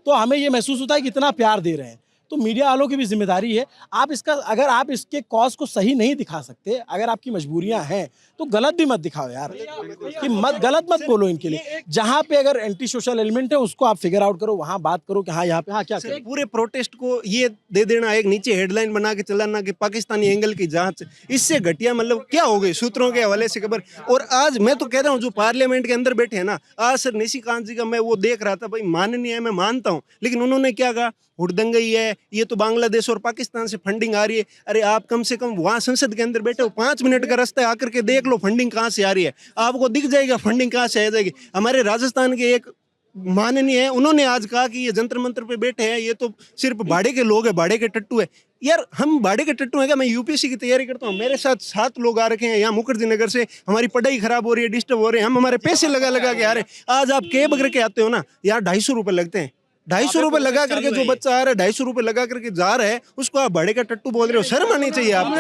तो हमें ये महसूस होता है कि इतना प्यार दे रहे हैं। तो मीडिया वालों की भी जिम्मेदारी है, आप इसका, अगर आप इसके कॉज को सही नहीं दिखा सकते, अगर आपकी मजबूरियां हैं तो गलत भी मत दिखाओ यार, कि गलत मत बोलो इनके लिए। जहां पे अगर एंटी सोशल एलिमेंट है उसको आप फिगर आउट करो, वहां बात करो कि हाँ यहाँ पे हाँ क्या करें। पूरे प्रोटेस्ट को ये दे देना, एक नीचे हेडलाइन बना के चलाना कि पाकिस्तानी एंगल की जांच, इससे घटिया मतलब क्या हो गई सूत्रों के हवाले से खबर। और आज मैं तो कह रहा हूँ जो पार्लियामेंट के अंदर बैठे हैं ना, आज सर निशिकांत जी का मैं वो देख रहा था, भाई माननीय है, मैं मानता हूँ, लेकिन उन्होंने क्या कहा, हुड़दंगई है, ये तो बांग्लादेश और पाकिस्तान से फंडिंग आ रही है। अरे आप कम से कम वहाँ संसद के अंदर बैठे हो, 5 मिनट का रास्ता है, आकर के देख लो फंडिंग कहाँ से आ रही है, आपको दिख जाएगा फंडिंग कहाँ से आ जाएगी। हमारे राजस्थान के एक माननीय है, उन्होंने आज कहा कि ये जंतर मंतर पे बैठे हैं, ये तो सिर्फ भाड़े के लोग हैं, भाड़े के टट्टू है। यार हम भाड़े के टट्टू हैं क्या? मैं यूपीएससी की तैयारी करता हूँ, मेरे साथ 7 लोग आ रखे हैं यहाँ मुखर्जी नगर से, हमारी पढ़ाई खराब हो रही है, डिस्टर्ब हो रहे हैं, हम हमारे पैसे लगा लगा के आ रहे हैं। आज आप कैब करके आते हो ना, यहाँ 250 रुपये लगते हैं, 250 रुपये लगा करके जो बच्चा आ रहा है, 250 रुपये लगा करके जा रहा है, उसको आप भाड़े का टट्टू बोल रहे हो, शर्म आनी चाहिए आपको।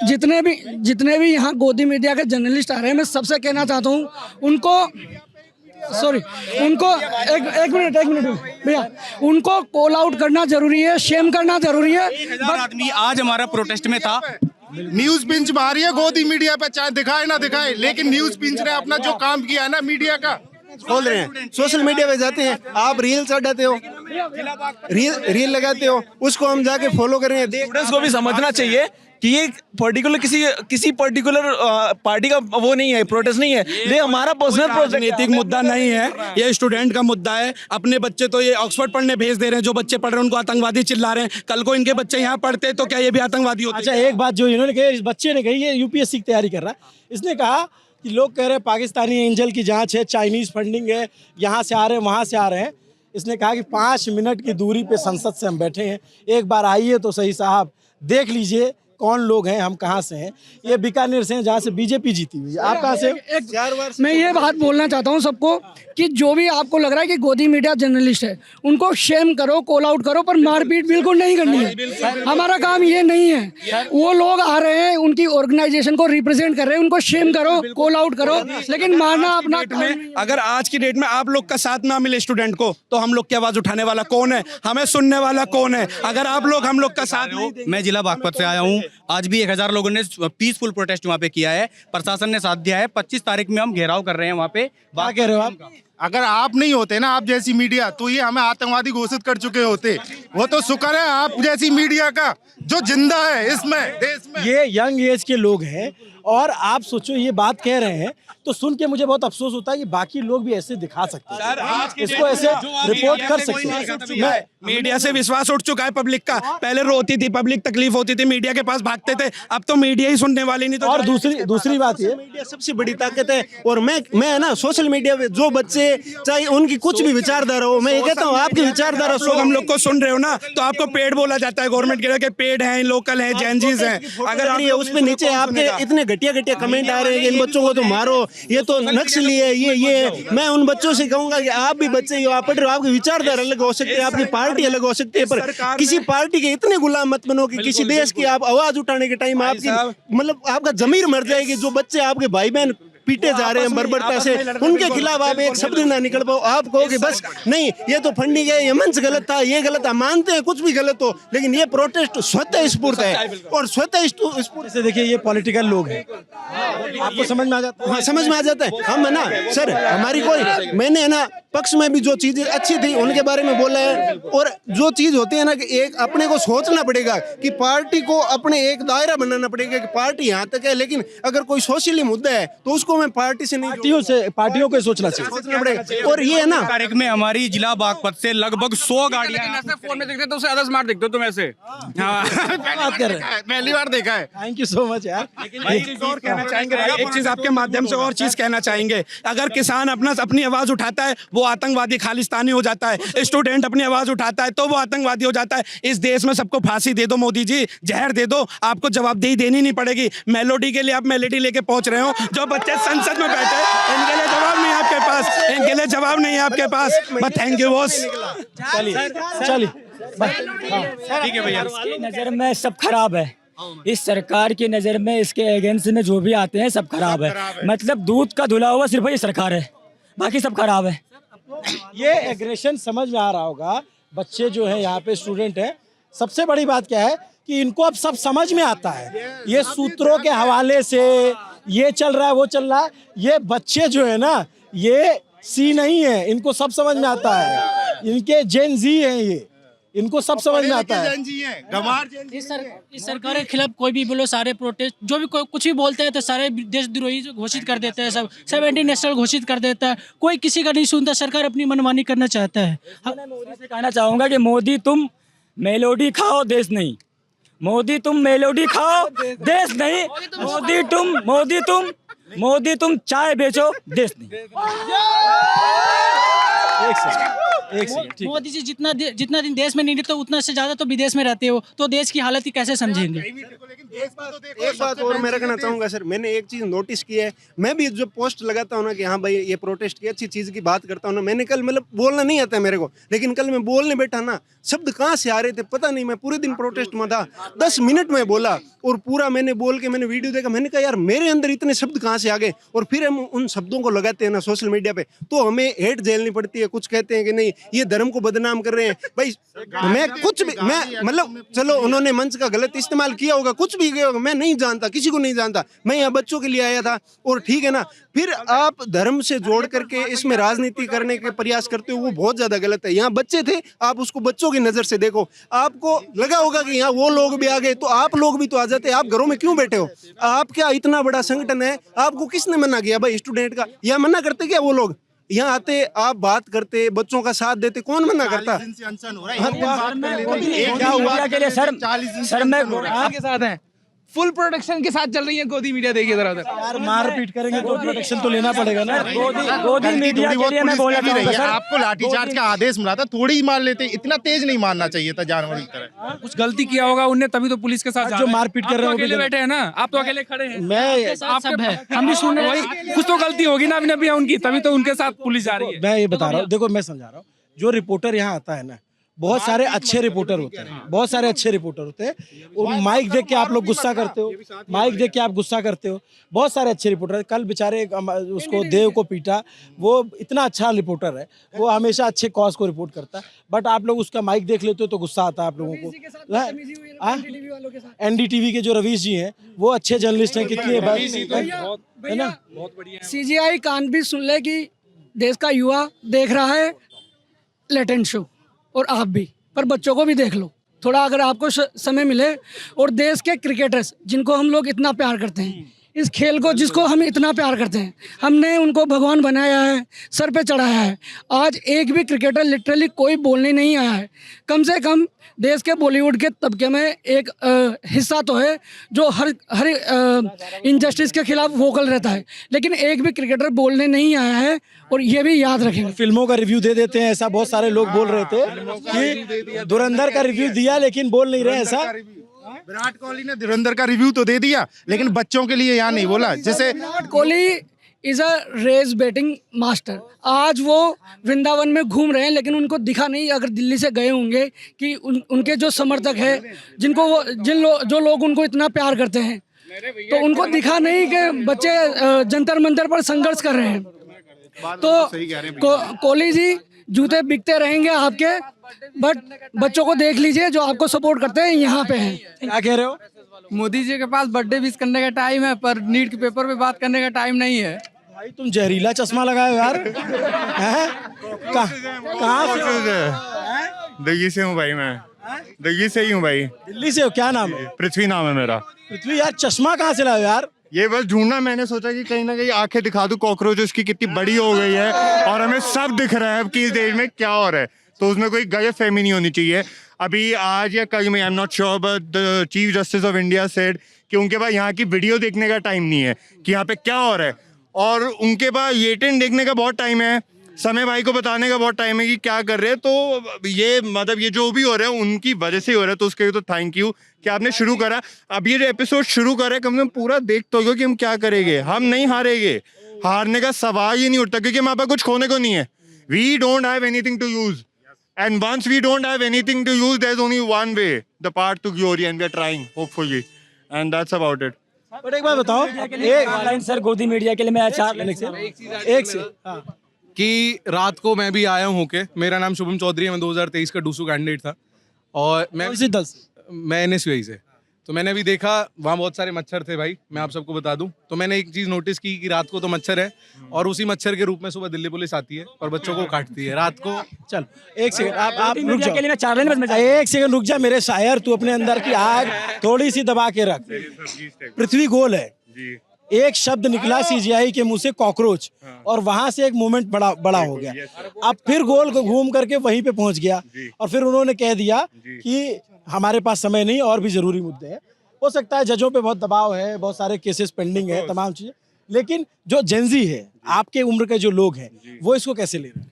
जितने भी यहाँ गोदी मीडिया के जर्नलिस्ट आ रहे हैं, मैं सबसे कहना चाहता हूँ उनको एक मिनट भैया, उनको कॉल आउट करना जरूरी है, शेम करना जरूरी है। 1000 आदमी आज हमारा प्रोटेस्ट में था। न्यूज पिंच मारी है गोदी मीडिया पे, चाहे दिखाए ना दिखाए, लेकिन न्यूज पिंच ने अपना जो काम किया है ना मीडिया का खोल रहे हैं, सोशल मीडिया पे जाते हैं, आप रील चढ़ाते हो, रील लगाते हो, उसको हम जाके फॉलो करें। स्टूडेंट्स को भी समझना चाहिए कि ये पर्टिकुलर किसी पर्टिकुलर पार्टी का वो नहीं है, प्रोटेस्ट नहीं है, ये हमारा पर्सनल राजनीतिक मुद्दा नहीं है, ये स्टूडेंट का मुद्दा है। अपने बच्चे तो ये ऑक्सफोर्ड पढ़ने भेज दे रहे हैं, जो बच्चे पढ़ रहे हैं उनको आतंकवादी चिल्ला रहे हैं। कल को इनके बच्चे यहाँ पढ़ते तो क्या ये भी आतंकवादी होते? अच्छा, एक बात जो इन्होंने कही, इस बच्चे ने कही, ये यूपीएससी की तैयारी कर रहा है, इसने कहा कि लोग कह रहे हैं पाकिस्तानी एंजल की जांच है, चाइनीज फंडिंग है, यहाँ से आ रहे हैं, वहाँ से आ रहे हैं। इसने कहा कि 5 मिनट की दूरी पे संसद से हम बैठे हैं, एक बार आइए तो सही साहब, देख लीजिए कौन लोग हैं, हम कहाँ से हैं। ये बीकानेर से हैं, जहाँ से बीजेपी जीती हुई है। आप कहाँ से? मैं ये बात बोलना चाहता हूँ सबको कि जो भी आपको लग रहा है कि गोदी मीडिया जर्नलिस्ट है, उनको शेम करो, कॉल आउट करो, पर मारपीट बिल्कुल नहीं करनी है। हमारा काम ये नहीं है। वो लोग आ रहे हैं, उनकी ऑर्गेनाइजेशन को रिप्रेजेंट कर रहे हैं, उनको शेम करो, कॉल आउट करो, लेकिन मारना अपना में अगर आज की डेट में आप लोग का साथ ना मिले स्टूडेंट को, तो हम लोग की आवाज उठाने वाला कौन है? हमें सुनने वाला कौन है? अगर आप लोग हम लोग का साथ नहीं देंगे। मैं जिला बागपत से आया हूँ। आज भी 1000 लोगों ने पीसफुल प्रोटेस्ट वहाँ पे किया है, प्रशासन ने साथ दिया है। 25 तारीख में हम घेराव कर रहे हैं वहाँ पे। क्या कह रहे हो आप? अगर आप नहीं होते ना, आप जैसी मीडिया, तो ये हमें आतंकवादी घोषित कर चुके होते। वो तो शुक्र है आप जैसी मीडिया का जो जिंदा है इसमें देश में। ये यंग एज के लोग हैं और आप सोचो ये बात कह रहे हैं, तो सुन के मुझे बहुत अफसोस होता है कि बाकी लोग भी ऐसे दिखा सकते हैं, इसको ऐसे रिपोर्ट कर सकते हैं। मीडिया से विश्वास उठ चुका है पब्लिक का। पहले रोती थी पब्लिक, तकलीफ होती थी, मीडिया के पास भागते थे, अब तो मीडिया ही सुनने वाली नहीं। तो और दूसरी बात ये, मीडिया सबसे बड़ी ताकत है। और मैं है ना, सोशल मीडिया पे जो बच्चे चाहे उनकी कुछ भी विचारधारा हो, मैं ये कहता हूँ आपकी विचारधारा लोग हम लोग को सुन रहे हो ना, तो आपको पेड बोला जाता है गवर्नमेंट के पेड हैं, लोकल हैं, जैनजीज हैं। अगर उस पे नीचे आपके इतने घटिया कमेंट आ रहे हैं कि इन बच्चों को तो मारो, ये तो नक्सली है, ये मैं उन बच्चों से कहूंगा कि आप भी बच्चे हो, आप पढ़ रहे हो, आपकी विचारधारा अलग हो सकती है, आपकी पार्टी अलग हो सकती है, पर किसी पार्टी के इतने गुलाम मत बनो कि किसी देश की आप आवाज उठाने के टाइम आपकी मतलब आपका जमीर मर जाएगी। जो बच्चे आपके भाई बहन पीटे जा रहे हैं बर्बरता से, उनके खिलाफ आप एक शब्द ना निकल पाओ, आप कहो कि बस नहीं ये तो फंडिंग है, ये मंच गलत था, ये गलत है। मानते हैं कुछ भी गलत हो, लेकिन ये प्रोटेस्ट स्वतः स्फूर्त है। और स्वतः स्फूर्त से देखिए, ये पॉलिटिकल लोग हैं, आपको समझ में आ जाता है? हाँ, समझ में आ जाता है। हम है ना सर, हमारी कोई, मैंने है ना पक्ष में भी जो चीजें अच्छी थी उनके बारे में बोला है। और जो चीज होती है ना कि एक अपने को सोचना पड़ेगा कि पार्टी को अपने एक दायरा बनाना पड़ेगा कि पार्टी यहाँ तक है, लेकिन अगर कोई सोशली मुद्दा है तो उसको मैं पार्टी से नहीं, पार्टियों को सोचना चाहिए। और ये है ना, तारीख में हमारी जिला बागपत से लगभग 100 गाड़ियां फोन में दिखते तो उससे ज्यादा स्मार्ट दिखते हो तुम ऐसे। बात कर रहे हैं, पहली बार देखा है। थैंक यू सो मच यार। और कहना चाहेंगे, एक चीज आपके माध्यम से और चीज कहना चाहेंगे, अगर किसान अपनी आवाज उठाता है वो आतंकवादी खालिस्तानी हो जाता है, स्टूडेंट अपनी आवाज उठाता है तो वो आतंकवादी हो जाता है। इस देश में सबको फांसी दे दो मोदी जी, जहर दे दो, आपको जवाबदेही देनी नहीं पड़ेगी। मेलोडी के लिए आप मेलोडी लेके पहुंच रहे हो, जो बच्चे संसद में बैठे इनके लिए जवाब नहीं है आपके पास, इनके लिए जवाब नहीं है आपके पास। But thank you boss. चलिए ठीक है भैया। नजर में सब खराब है, इस सरकार की नज़र में इसके अगेंस्ट में जो भी आते हैं सब खराब है। मतलब दूध का धुला हुआ सिर्फ ये सरकार है, बाकी सब खराब है। ये एग्रेशन समझ में आ रहा होगा। बच्चे जो है यहाँ पे स्टूडेंट हैं, सबसे बड़ी बात क्या है कि इनको अब सब समझ में आता है। ये सूत्रों के हवाले से ये चल रहा है, वो चल रहा है। ये बच्चे जो है ना, ये सी नहीं है, इनको सब समझ में आता है। इनके जेन जी हैं ये, इनको सब समझ में आता है। इस सरकार के खिलाफ कोई भी बोलो, सारे प्रोटेस्ट जो भी कुछ भी बोलते हैं तो सारे देशद्रोही घोषित कर देते हैं, सब एंटी नेशनल घोषित कर देता है, कोई किसी का नहीं सुनता। सरकार अपनी मनमानी करना चाहता है। मैं मोदी से कहना चाहूँगा कि मोदी तुम मेलोडी खाओ, देश नहीं। मोदी तुम मेलोडी खाओ, देश नहीं। मोदी तुम चाय बेचो, देश नहीं। मोदी जी जितना दिन देश में नहीं रहते उतना से ज्यादा तो विदेश में रहते हो, तो देश की हालत ही कैसे समझेंगे? एक बात और मैं रखना चाहूंगा सर, मैंने एक चीज नोटिस की है। मैं भी जो पोस्ट लगाता हूँ ना कि हाँ भाई ये प्रोटेस्ट की अच्छी चीज की बात करता हूँ ना, मैंने कल मतलब बोलना नहीं आता है मेरे को, लेकिन कल मैं बोलने बैठा ना, शब्द कहाँ से आ रहे थे पता नहीं। मैं पूरे दिन प्रोटेस्ट में था, 10 मिनट में बोला और पूरा मैंने बोल के मैंने वीडियो देखा। मैंने कहा यार मेरे अंदर इतने शब्द कहाँ से आ गए। और फिर हम उन शब्दों को लगाते हैं ना सोशल मीडिया पे, तो हमें हेट झेलनी पड़ती है, कुछ कहते हैं कि नहीं ये धर्म को बदनाम कर रहे हैं। भाई मैं कुछ भी मैं मतलब चलो उन्होंने मंच का गलत इस्तेमाल किया होगा, कुछ भी किया होगा, मैं नहीं जानता, किसी को नहीं जानता, मैं यहाँ बच्चों के लिए आया था और ठीक है ना। फिर आप धर्म से जोड़ करके इसमें राजनीति करने के प्रयास करते हो, वो बहुत ज्यादा गलत है। यहाँ बच्चे थे, आप उसको बच्चों की नजर से देखो। आपको लगा होगा कि यहाँ वो लोग भी आ गए तो आप लोग भी तो आ जाते, आप घरों में क्यों बैठे हो? आप क्या इतना बड़ा संगठन है, आपको किसने मना किया भाई स्टूडेंट का? या मना करते क्या वो लोग? यहाँ आते, आप बात करते, बच्चों का साथ देते, कौन मना करता? क्या हुआ के लिए सर मैं के साथ हैं, फुल प्रोटेक्शन के साथ चल रही है गोदी मीडिया। देखिए जरा उधर यार मारपीट करेंगे तो प्रोटेक्शन तो लेना पड़ेगा ना। गोदी मीडिया के लिए मैं बोलना चाहूंगा सर, आपको लाठीचार्ज का आदेश मिला था, थोड़ी ही मार लेते, इतना तेज नहीं मारना चाहिए था जानवर की तरह। कुछ गलती किया होगा उनने, तभी तो पुलिस के साथ जो मारपीट कर रहे हैं अकेले बैठे हैं ना, आप तो अकेले खड़े हैं। मैं सब है, हम भी सुन रहे हैं, कुछ तो गलती होगी ना अभी उनकी, तभी तो उनके साथ पुलिस जा रही है। मैं ये बता रहा हूँ, देखो मैं समझा रहा हूँ, जो रिपोर्टर यहाँ आता है ना, बहुत सारे अच्छे रिपोर्टर होते हैं, बहुत सारे अच्छे रिपोर्टर होते हैं। और माइक देख के आप लोग गुस्सा करते हो, माइक देख के आप गुस्सा करते हो। बहुत सारे अच्छे रिपोर्टर, कल बेचारे उसको देव को पीटा, वो इतना अच्छा रिपोर्टर है, वो हमेशा अच्छे कॉज को रिपोर्ट करता है। बट आप लोग उसका माइक देख लेते हो तो गुस्सा आता है आप लोगों को। NDTV के जो रवीश जी हैं, वो अच्छे जर्नलिस्ट हैं, कितनी है ना। CGI कान भी सुन ले कि देश का युवा देख रहा है लेटेंट शो, और आप भी, पर बच्चों को भी देख लो थोड़ा अगर आपको समय मिले। और देश के क्रिकेटर्स जिनको हम लोग इतना प्यार करते हैं, इस खेल को जिसको हम इतना प्यार करते हैं, हमने उनको भगवान बनाया है, सर पे चढ़ाया है। आज एक भी क्रिकेटर लिटरली कोई बोलने नहीं आया है। कम से कम देश के बॉलीवुड के तबके में एक हिस्सा तो है जो हर इनजस्टिस के खिलाफ वोकल रहता है, लेकिन एक भी क्रिकेटर बोलने नहीं आया है। और ये भी याद रखेंगे, फिल्मों का रिव्यू दे देते हैं, ऐसा बहुत सारे लोग बोल रहे थे कि धुरंधर का रिव्यू दिया लेकिन बोल नहीं रहे ऐसा। विराट कोहली ने धुरंधर का रिव्यू तो दे दिया, लेकिन बच्चों के लिए यहाँ नहीं बोला। जैसे Virat Kohli is a race batting master. आज वो वृंदावन में घूम रहे हैं, लेकिन उनको दिखा नहीं, अगर दिल्ली से गए होंगे, कि उनके जो समर्थक है, जिनको वो जो लोग उनको इतना प्यार करते हैं, तो उनको दिखा नहीं कि बच्चे जंतर मंतर पर संघर्ष कर रहे हैं। तो कोहली जी जूते बिकते रहेंगे आपके, बट बच्चों को देख लीजिए जो आपको सपोर्ट करते हैं, यहाँ पे हैं। क्या कह रहे हो? मोदी जी के पास बर्थडे विश करने का टाइम है, पर नीट के पेपर पे बात करने का टाइम नहीं है। भाई तुम जहरीला चश्मा लगाए यार। कहाँ से? दिल्ली से हूँ भाई, मैं दिल्ली से ही हूँ भाई। दिल्ली से हो? क्या नाम है? पृथ्वी नाम है मेरा। पृथ्वी यार, चश्मा कहाँ से लाए यार? ये बस ढूंढना, मैंने सोचा कि कहीं ना कहीं आंखें दिखा दूं कॉकरोचेस की कितनी बड़ी हो गई है, और हमें सब दिख रहा है कि इस देश में क्या हो रहा है, तो उसमें कोई गलतफहमी नहीं होनी चाहिए। अभी आज या कल में, I am not sure, but the chief justice of India said कि उनके पास यहाँ की वीडियो देखने का टाइम नहीं है कि यहाँ पे क्या हो रहा है, और उनके पास येटेन देखने का बहुत टाइम है, समय भाई को बताने का बहुत टाइम है कि क्या कर रहे हैं। तो ये मतलब ये जो भी हो रहा है उनकी वजह से हो रहा है, तो उसके लिए तो थैंक यू कि आपने शुरू करा। अब ये एपिसोड शुरू करा है, कम से कम पूरा देख तो लो कि हम क्या करेंगे। हम नहीं हारेंगे, हारने का सवाल ही नहीं उठता, क्योंकि हमारे पास कुछ खोने को नहीं है। We don't have anything to use, and once we don't have anything to use, there is only one way, the path to glory, and we are trying hopefully, and that's about it. But एक बात बताओ, एक sir गोदी media के लिए मैं एक से कि रात को मैं भी आया हूँ के, मेरा नाम शुभम चौधरी है, मैं 2023 का डूसू कैंडिडेट था, और मैं NSUI से। तो मैंने अभी देखा वहाँ बहुत सारे मच्छर थे भाई, मैं आप सबको बता दूं। तो मैंने एक चीज़ नोटिस की कि रात को तो मच्छर है, और उसी मच्छर के रूप में सुबह दिल्ली पुलिस आती है और बच्चों को काटती है रात को। चल एक सेकंड, आप रुक जाओ, एक सेकंड रुक जा मेरे शायर, तू अपने अंदर की आग थोड़ी सी दबा के रख। पृथ्वी गोल है, एक शब्द निकला CGI के मुंह से कॉकरोच, और वहां से एक मूवमेंट बड़ा हो गया। अब फिर गोल को घूम करके वहीं पे पहुंच गया, और फिर उन्होंने कह दिया कि हमारे पास समय नहीं, और भी जरूरी मुद्दे हैं। हो सकता है जजों पे बहुत दबाव है, बहुत सारे केसेस पेंडिंग है, तमाम चीजें, लेकिन जो जेनजी है, आपके उम्र के जो लोग हैं, वो इसको कैसे ले रहे हैं?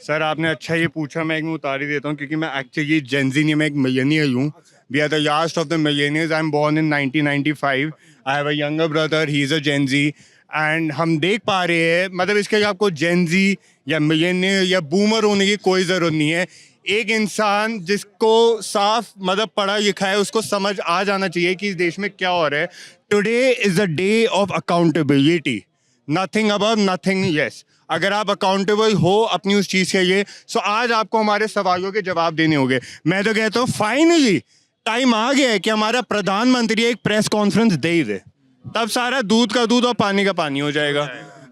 सर आपने अच्छा ये पूछा, मैं एक में उतार ही देता हूँ, क्योंकि मैं एक्चुअली जेनजी नहीं, मैं एक मिलेनियल हूँ। We are the last of the millennials. I am born in 1995। I have a younger brother, he is a Gen Z, and हम देख पा रहे हैं, मतलब इसके लिए आपको जेनजी या मिलेनियल या बूमर होने की कोई ज़रूरत नहीं है। एक इंसान जिसको साफ मतलब पढ़ा लिखा है, उसको समझ आ जाना चाहिए कि इस देश में क्या हो रहा है। Today is a day of accountability. Nothing above nothing yes. अगर आप अकाउंटेबल हो अपनी उस चीज़ के लिए, सो आज आपको हमारे सवालों के जवाब देने होंगे। मैं तो कहता हूँ फाइनली टाइम आ गया है कि हमारा प्रधानमंत्री एक प्रेस कॉन्फ्रेंस दे ही दे, तब सारा दूध का दूध और पानी का पानी हो जाएगा।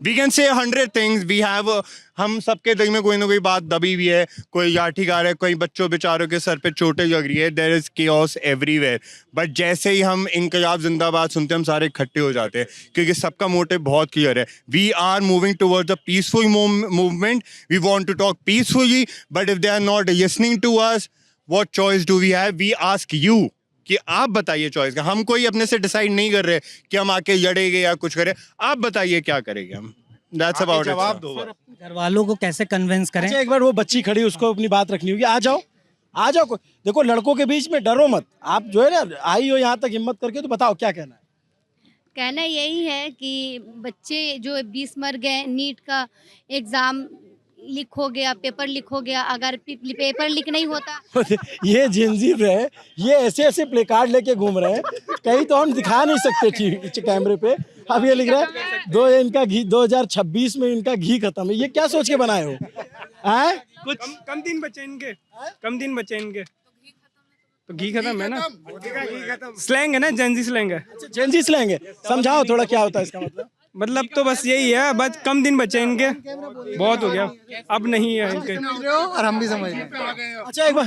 We can say 100 things, we have, हम सबके दिल में कोई ना कोई बात दबी हुई है, कोई लाठी गा रहा है, कोई बच्चों बेचारों के सर पे चोटें लग रही है, there is chaos everywhere. But जैसे ही हम इनकलाब जिंदाबाद सुनते हैं हम सारे इकट्ठे हो जाते हैं, क्योंकि सबका मोटिव बहुत क्लियर है। We are moving towards a peaceful movement, we want to talk peacefully, but if they are not listening to us, what choice do we have? We ask you कि आप बताइए चॉइस का। हम कोई अपने से डिसाइड नहीं कर रहे कि हम आके लड़ेंगे या कुछ करें, आप बताइए क्या करेंगे हम। That's about it, जवाब दो। घर वालों को कैसे कन्विंस करें? अच्छा, एक बार वो बच्ची खड़ी, उसको अपनी बात रखनी होगी। आ जाओ, आ जाओ। देखो लड़कों के बीच में डरो मत, आप जो है ना आई हो यहाँ तक हिम्मत करके, तो बताओ क्या कहना है। कहना यही है कि बच्चे जो 20 मर गए, नीट का एग्ज़ाम लीक हो गया, पेपर लीक हो गया, अगर पेपर लीक नहीं होता ये जेनजी रहे, ये ऐसे ऐसे प्ले कार्ड लेके घूम रहे हैं, कहीं तो हम दिखा नहीं सकते ठीक कैमरे पे। अब ये लिख रहा है इनका घी 2026 में इनका घी खत्म है। ये क्या सोच के बनाए हो? हैं? कुछ कम दिन बचे इनके, कम दिन बचे इनके, तो घी खत्म है ना, स्लैंग है ना, जेनजी स्लैंग है। जेनजी स्लैंग है, समझाओ थोड़ा क्या होता है इसका मतलब। मतलब तो बस यही है, बस कम दिन बचे इनके, बहुत हो गया, अब नहीं है इनके। और हम भी समझ रहे हैं। अच्छा एक बार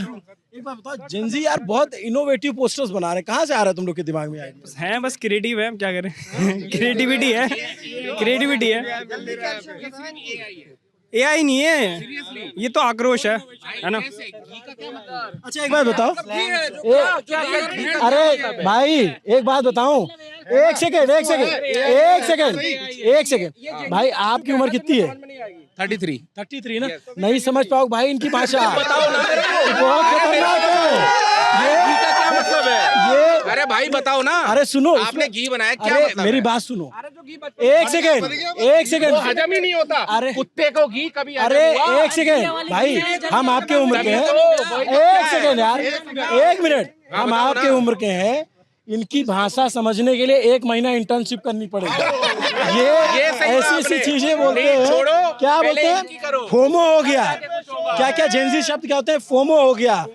बताओ, जेनजी यार बहुत इनोवेटिव पोस्टर्स बना रहे हैं, कहाँ से आ रहा है तुम लोग के दिमाग में आए? हैं बस क्रिएटिव है, क्या करें क्रिएटिविटी है, क्रिएटिविटी है। AI नहीं है, ये तो आक्रोश है ना। अच्छा एक बात बताओ, अरे भाई एक बात बताऊं, एक सेकेंड भाई, आपकी उम्र कितनी है? 33 ना? नहीं समझ पाओ भाई इनकी भाषा, बहुत खतरनाक है ये। अरे भाई बताओ ना। अरे सुनो, आपने घी बनाया, क्या अरे मतलब मेरी है? बात सुनो, एक सेकेंड हजम ही नहीं होता। अरे कुत्ते को घी कभी अरे एक सेकेंड भाई, हम आपके उम्र के हैं। एक सेकेंड यार, एक मिनट, हम आपके उम्र के हैं। इनकी भाषा समझने के लिए 1 महीना इंटर्नशिप करनी पड़ेगी। ये ऐसी चीजें बोलते हैं, क्या बोलते हैं? फोमो हो गया, क्या जेनजी शब्द क्या होते हैं? फोमो हो गया,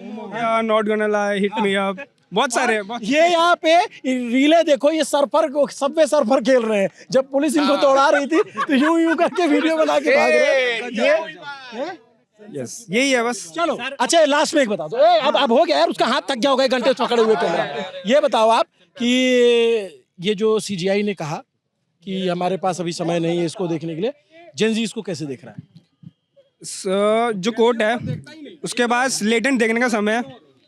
not gonna lie, hit me up, बहुत सारे। ये यहाँ पे रीले देखो, ये सबवे सर्फर खेल रहे हैं। जब पुलिस इनको तोड़ा रही थी तो यूं करके वीडियो बना के भाग रहे हैं। यस यही है बस। चलो अच्छा लास्ट में एक बता दो, अब हो गया यार, उसका हाथ थक गया होगा घंटे पकड़े हुए कैमरा। ये बताओ आप कि ये जो CGI ने कहा कि हमारे पास अभी समय नहीं है इसको देखने के लिए, जेनजी इसको कैसे देख रहा है? जो कोर्ट है उसके पास लेटेंट देखने का समय है,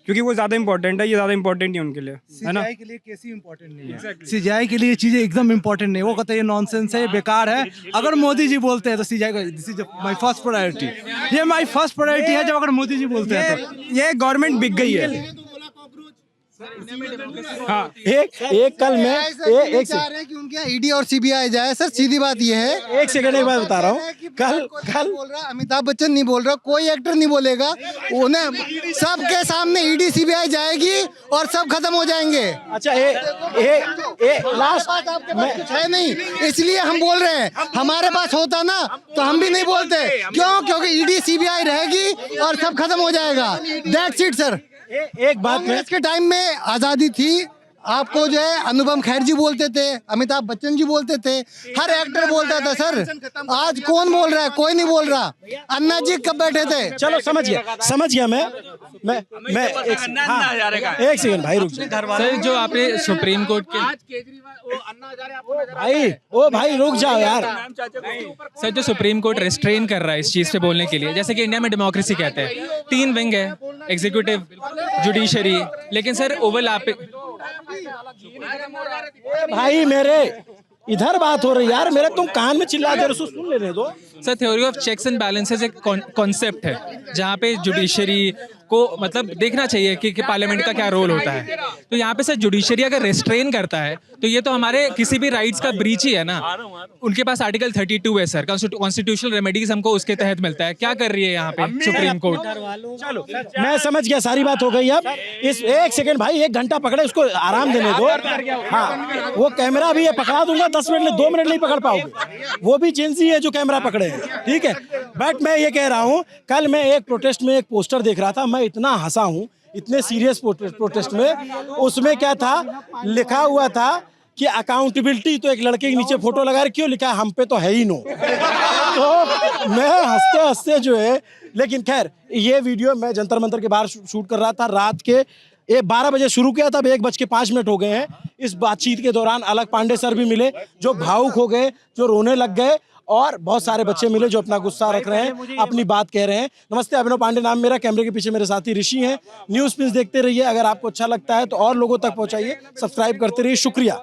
क्योंकि वो ज़्यादा इंपॉर्टेंट है, ये ज़्यादा इंपॉर्टेंट है उनके लिए, है ना। CGI के लिए कैसी इंपॉर्टेंट नहीं है? CGI के लिए चीजें एकदम इंपॉर्टेंट नहीं है, वो कहते हैं ये नॉनसेंस है, ये बेकार है। अगर मोदी जी बोलते हैं तो CGI का this is my first priority, ये माय फर्स्ट प्रायोरिटी है। जब अगर मोदी जी बोलते हैं तो ये गवर्नमेंट बिक गई है। हाँ एक कल में एक चाह रहे हैं कि उनके यहाँ ED और CBI जाए। सर सीधी बात ये है, एक सेकंड एक बात बता रहा हूँ, कल बोल रहा अमिताभ बच्चन नहीं बोल रहा, कोई एक्टर नहीं बोलेगा, उन्हें सबके सामने ED CBI जाएगी और सब खत्म हो जाएंगे। अच्छा लास्ट कुछ है नहीं, इसलिए हम बोल रहे हैं। हमारे पास होता ना तो हम भी नहीं बोलते, क्यों? क्योंकि ED CBI रहेगी और सब खत्म हो जाएगा। That's it sir. एक बात में, इसके टाइम में आजादी थी, आपको जो है अनुपम खेर जी बोलते थे, अमिताभ बच्चन जी बोलते थे, हर एक्टर बोलता था सर। आज कौन बोल रहा है? कोई नहीं बोल रहा। अन्ना जी कब बैठे थे? चलो समझ गया मैं एक सेकंड भाई रुक जाओ। सर जो आपने सुप्रीम कोर्ट के भाई रुक जाओ यार। सर जो सुप्रीम कोर्ट रिस्ट्रेन कर रहा है इस चीज़ पे बोलने के लिए, जैसे कि इंडिया में डेमोक्रेसी कहते हैं, 3 विंग है, एग्जीक्यूटिव, जुडिशरी, लेकिन सर ओवरलैपिंग। भाई मेरे इधर बात हो रही यार, मेरे तुम कान में चिल्ला दे रहे हो, सुन लेने दो। Sir theory of checks and balances एक कॉन्सेप्ट है जहाँ पे जुडिशरी को मतलब देखना चाहिए कि पार्लियामेंट का क्या रोल होता है। तो यहाँ पे सर जुडिशरी अगर रेस्ट्रेन करता है तो ये तो हमारे किसी भी राइट्स का ब्रीच ही है ना। उनके पास आर्टिकल 32 है सर, कॉन्स्टिट्यूशनल रेमेडीज हमको उसके तहत मिलता है। क्या कर रही है यहाँ पे सुप्रीम कोर्ट? चलो मैं समझ गया, सारी बात हो गई। अब इस 1 सेकंड भाई, 1 घंटा पकड़े, उसको आराम देने दो। हाँ, वो कैमरा भी है, पकड़ा दूंगा 10 मिनट, 2 मिनट नहीं पकड़ पाओगे। वो भी जेंजी है जो कैमरा पकड़े हैं, ठीक है। बट मैं ये कह रहा हूँ, कल मैं एक प्रोटेस्ट में एक पोस्टर देख रहा था, मैं इतना हंसा हूँ, इतने सीरियस प्रोटेस्ट में। उसमें क्या था, लिखा हुआ था कि अकाउंटेबिलिटी, तो एक लड़के के नीचे फोटो लगा रखी, क्यों लिखा है, हम पे तो है ही नो। तो मैं हंसते हंसते जो है, लेकिन खैर ये वीडियो मैं जंतर मंतर के बाहर शूट कर रहा था, रात के 12 बजे शुरू किया था, अब 1:05 हो गए हैं। इस बातचीत के दौरान अलग पांडे सर भी मिले जो भावुक हो गए, जो रोने लग गए, और बहुत सारे बच्चे मिले जो अपना गुस्सा रख रहे हैं, अपनी बात कह रहे हैं। नमस्ते, अभिनव पांडे नाम मेरा, कैमरे के पीछे मेरे साथी ऋषि हैं। न्यूज़ प्रिंस देखते रहिए, अगर आपको अच्छा लगता है तो और लोगों तक पहुंचाइए, सब्सक्राइब करते रहिए, शुक्रिया।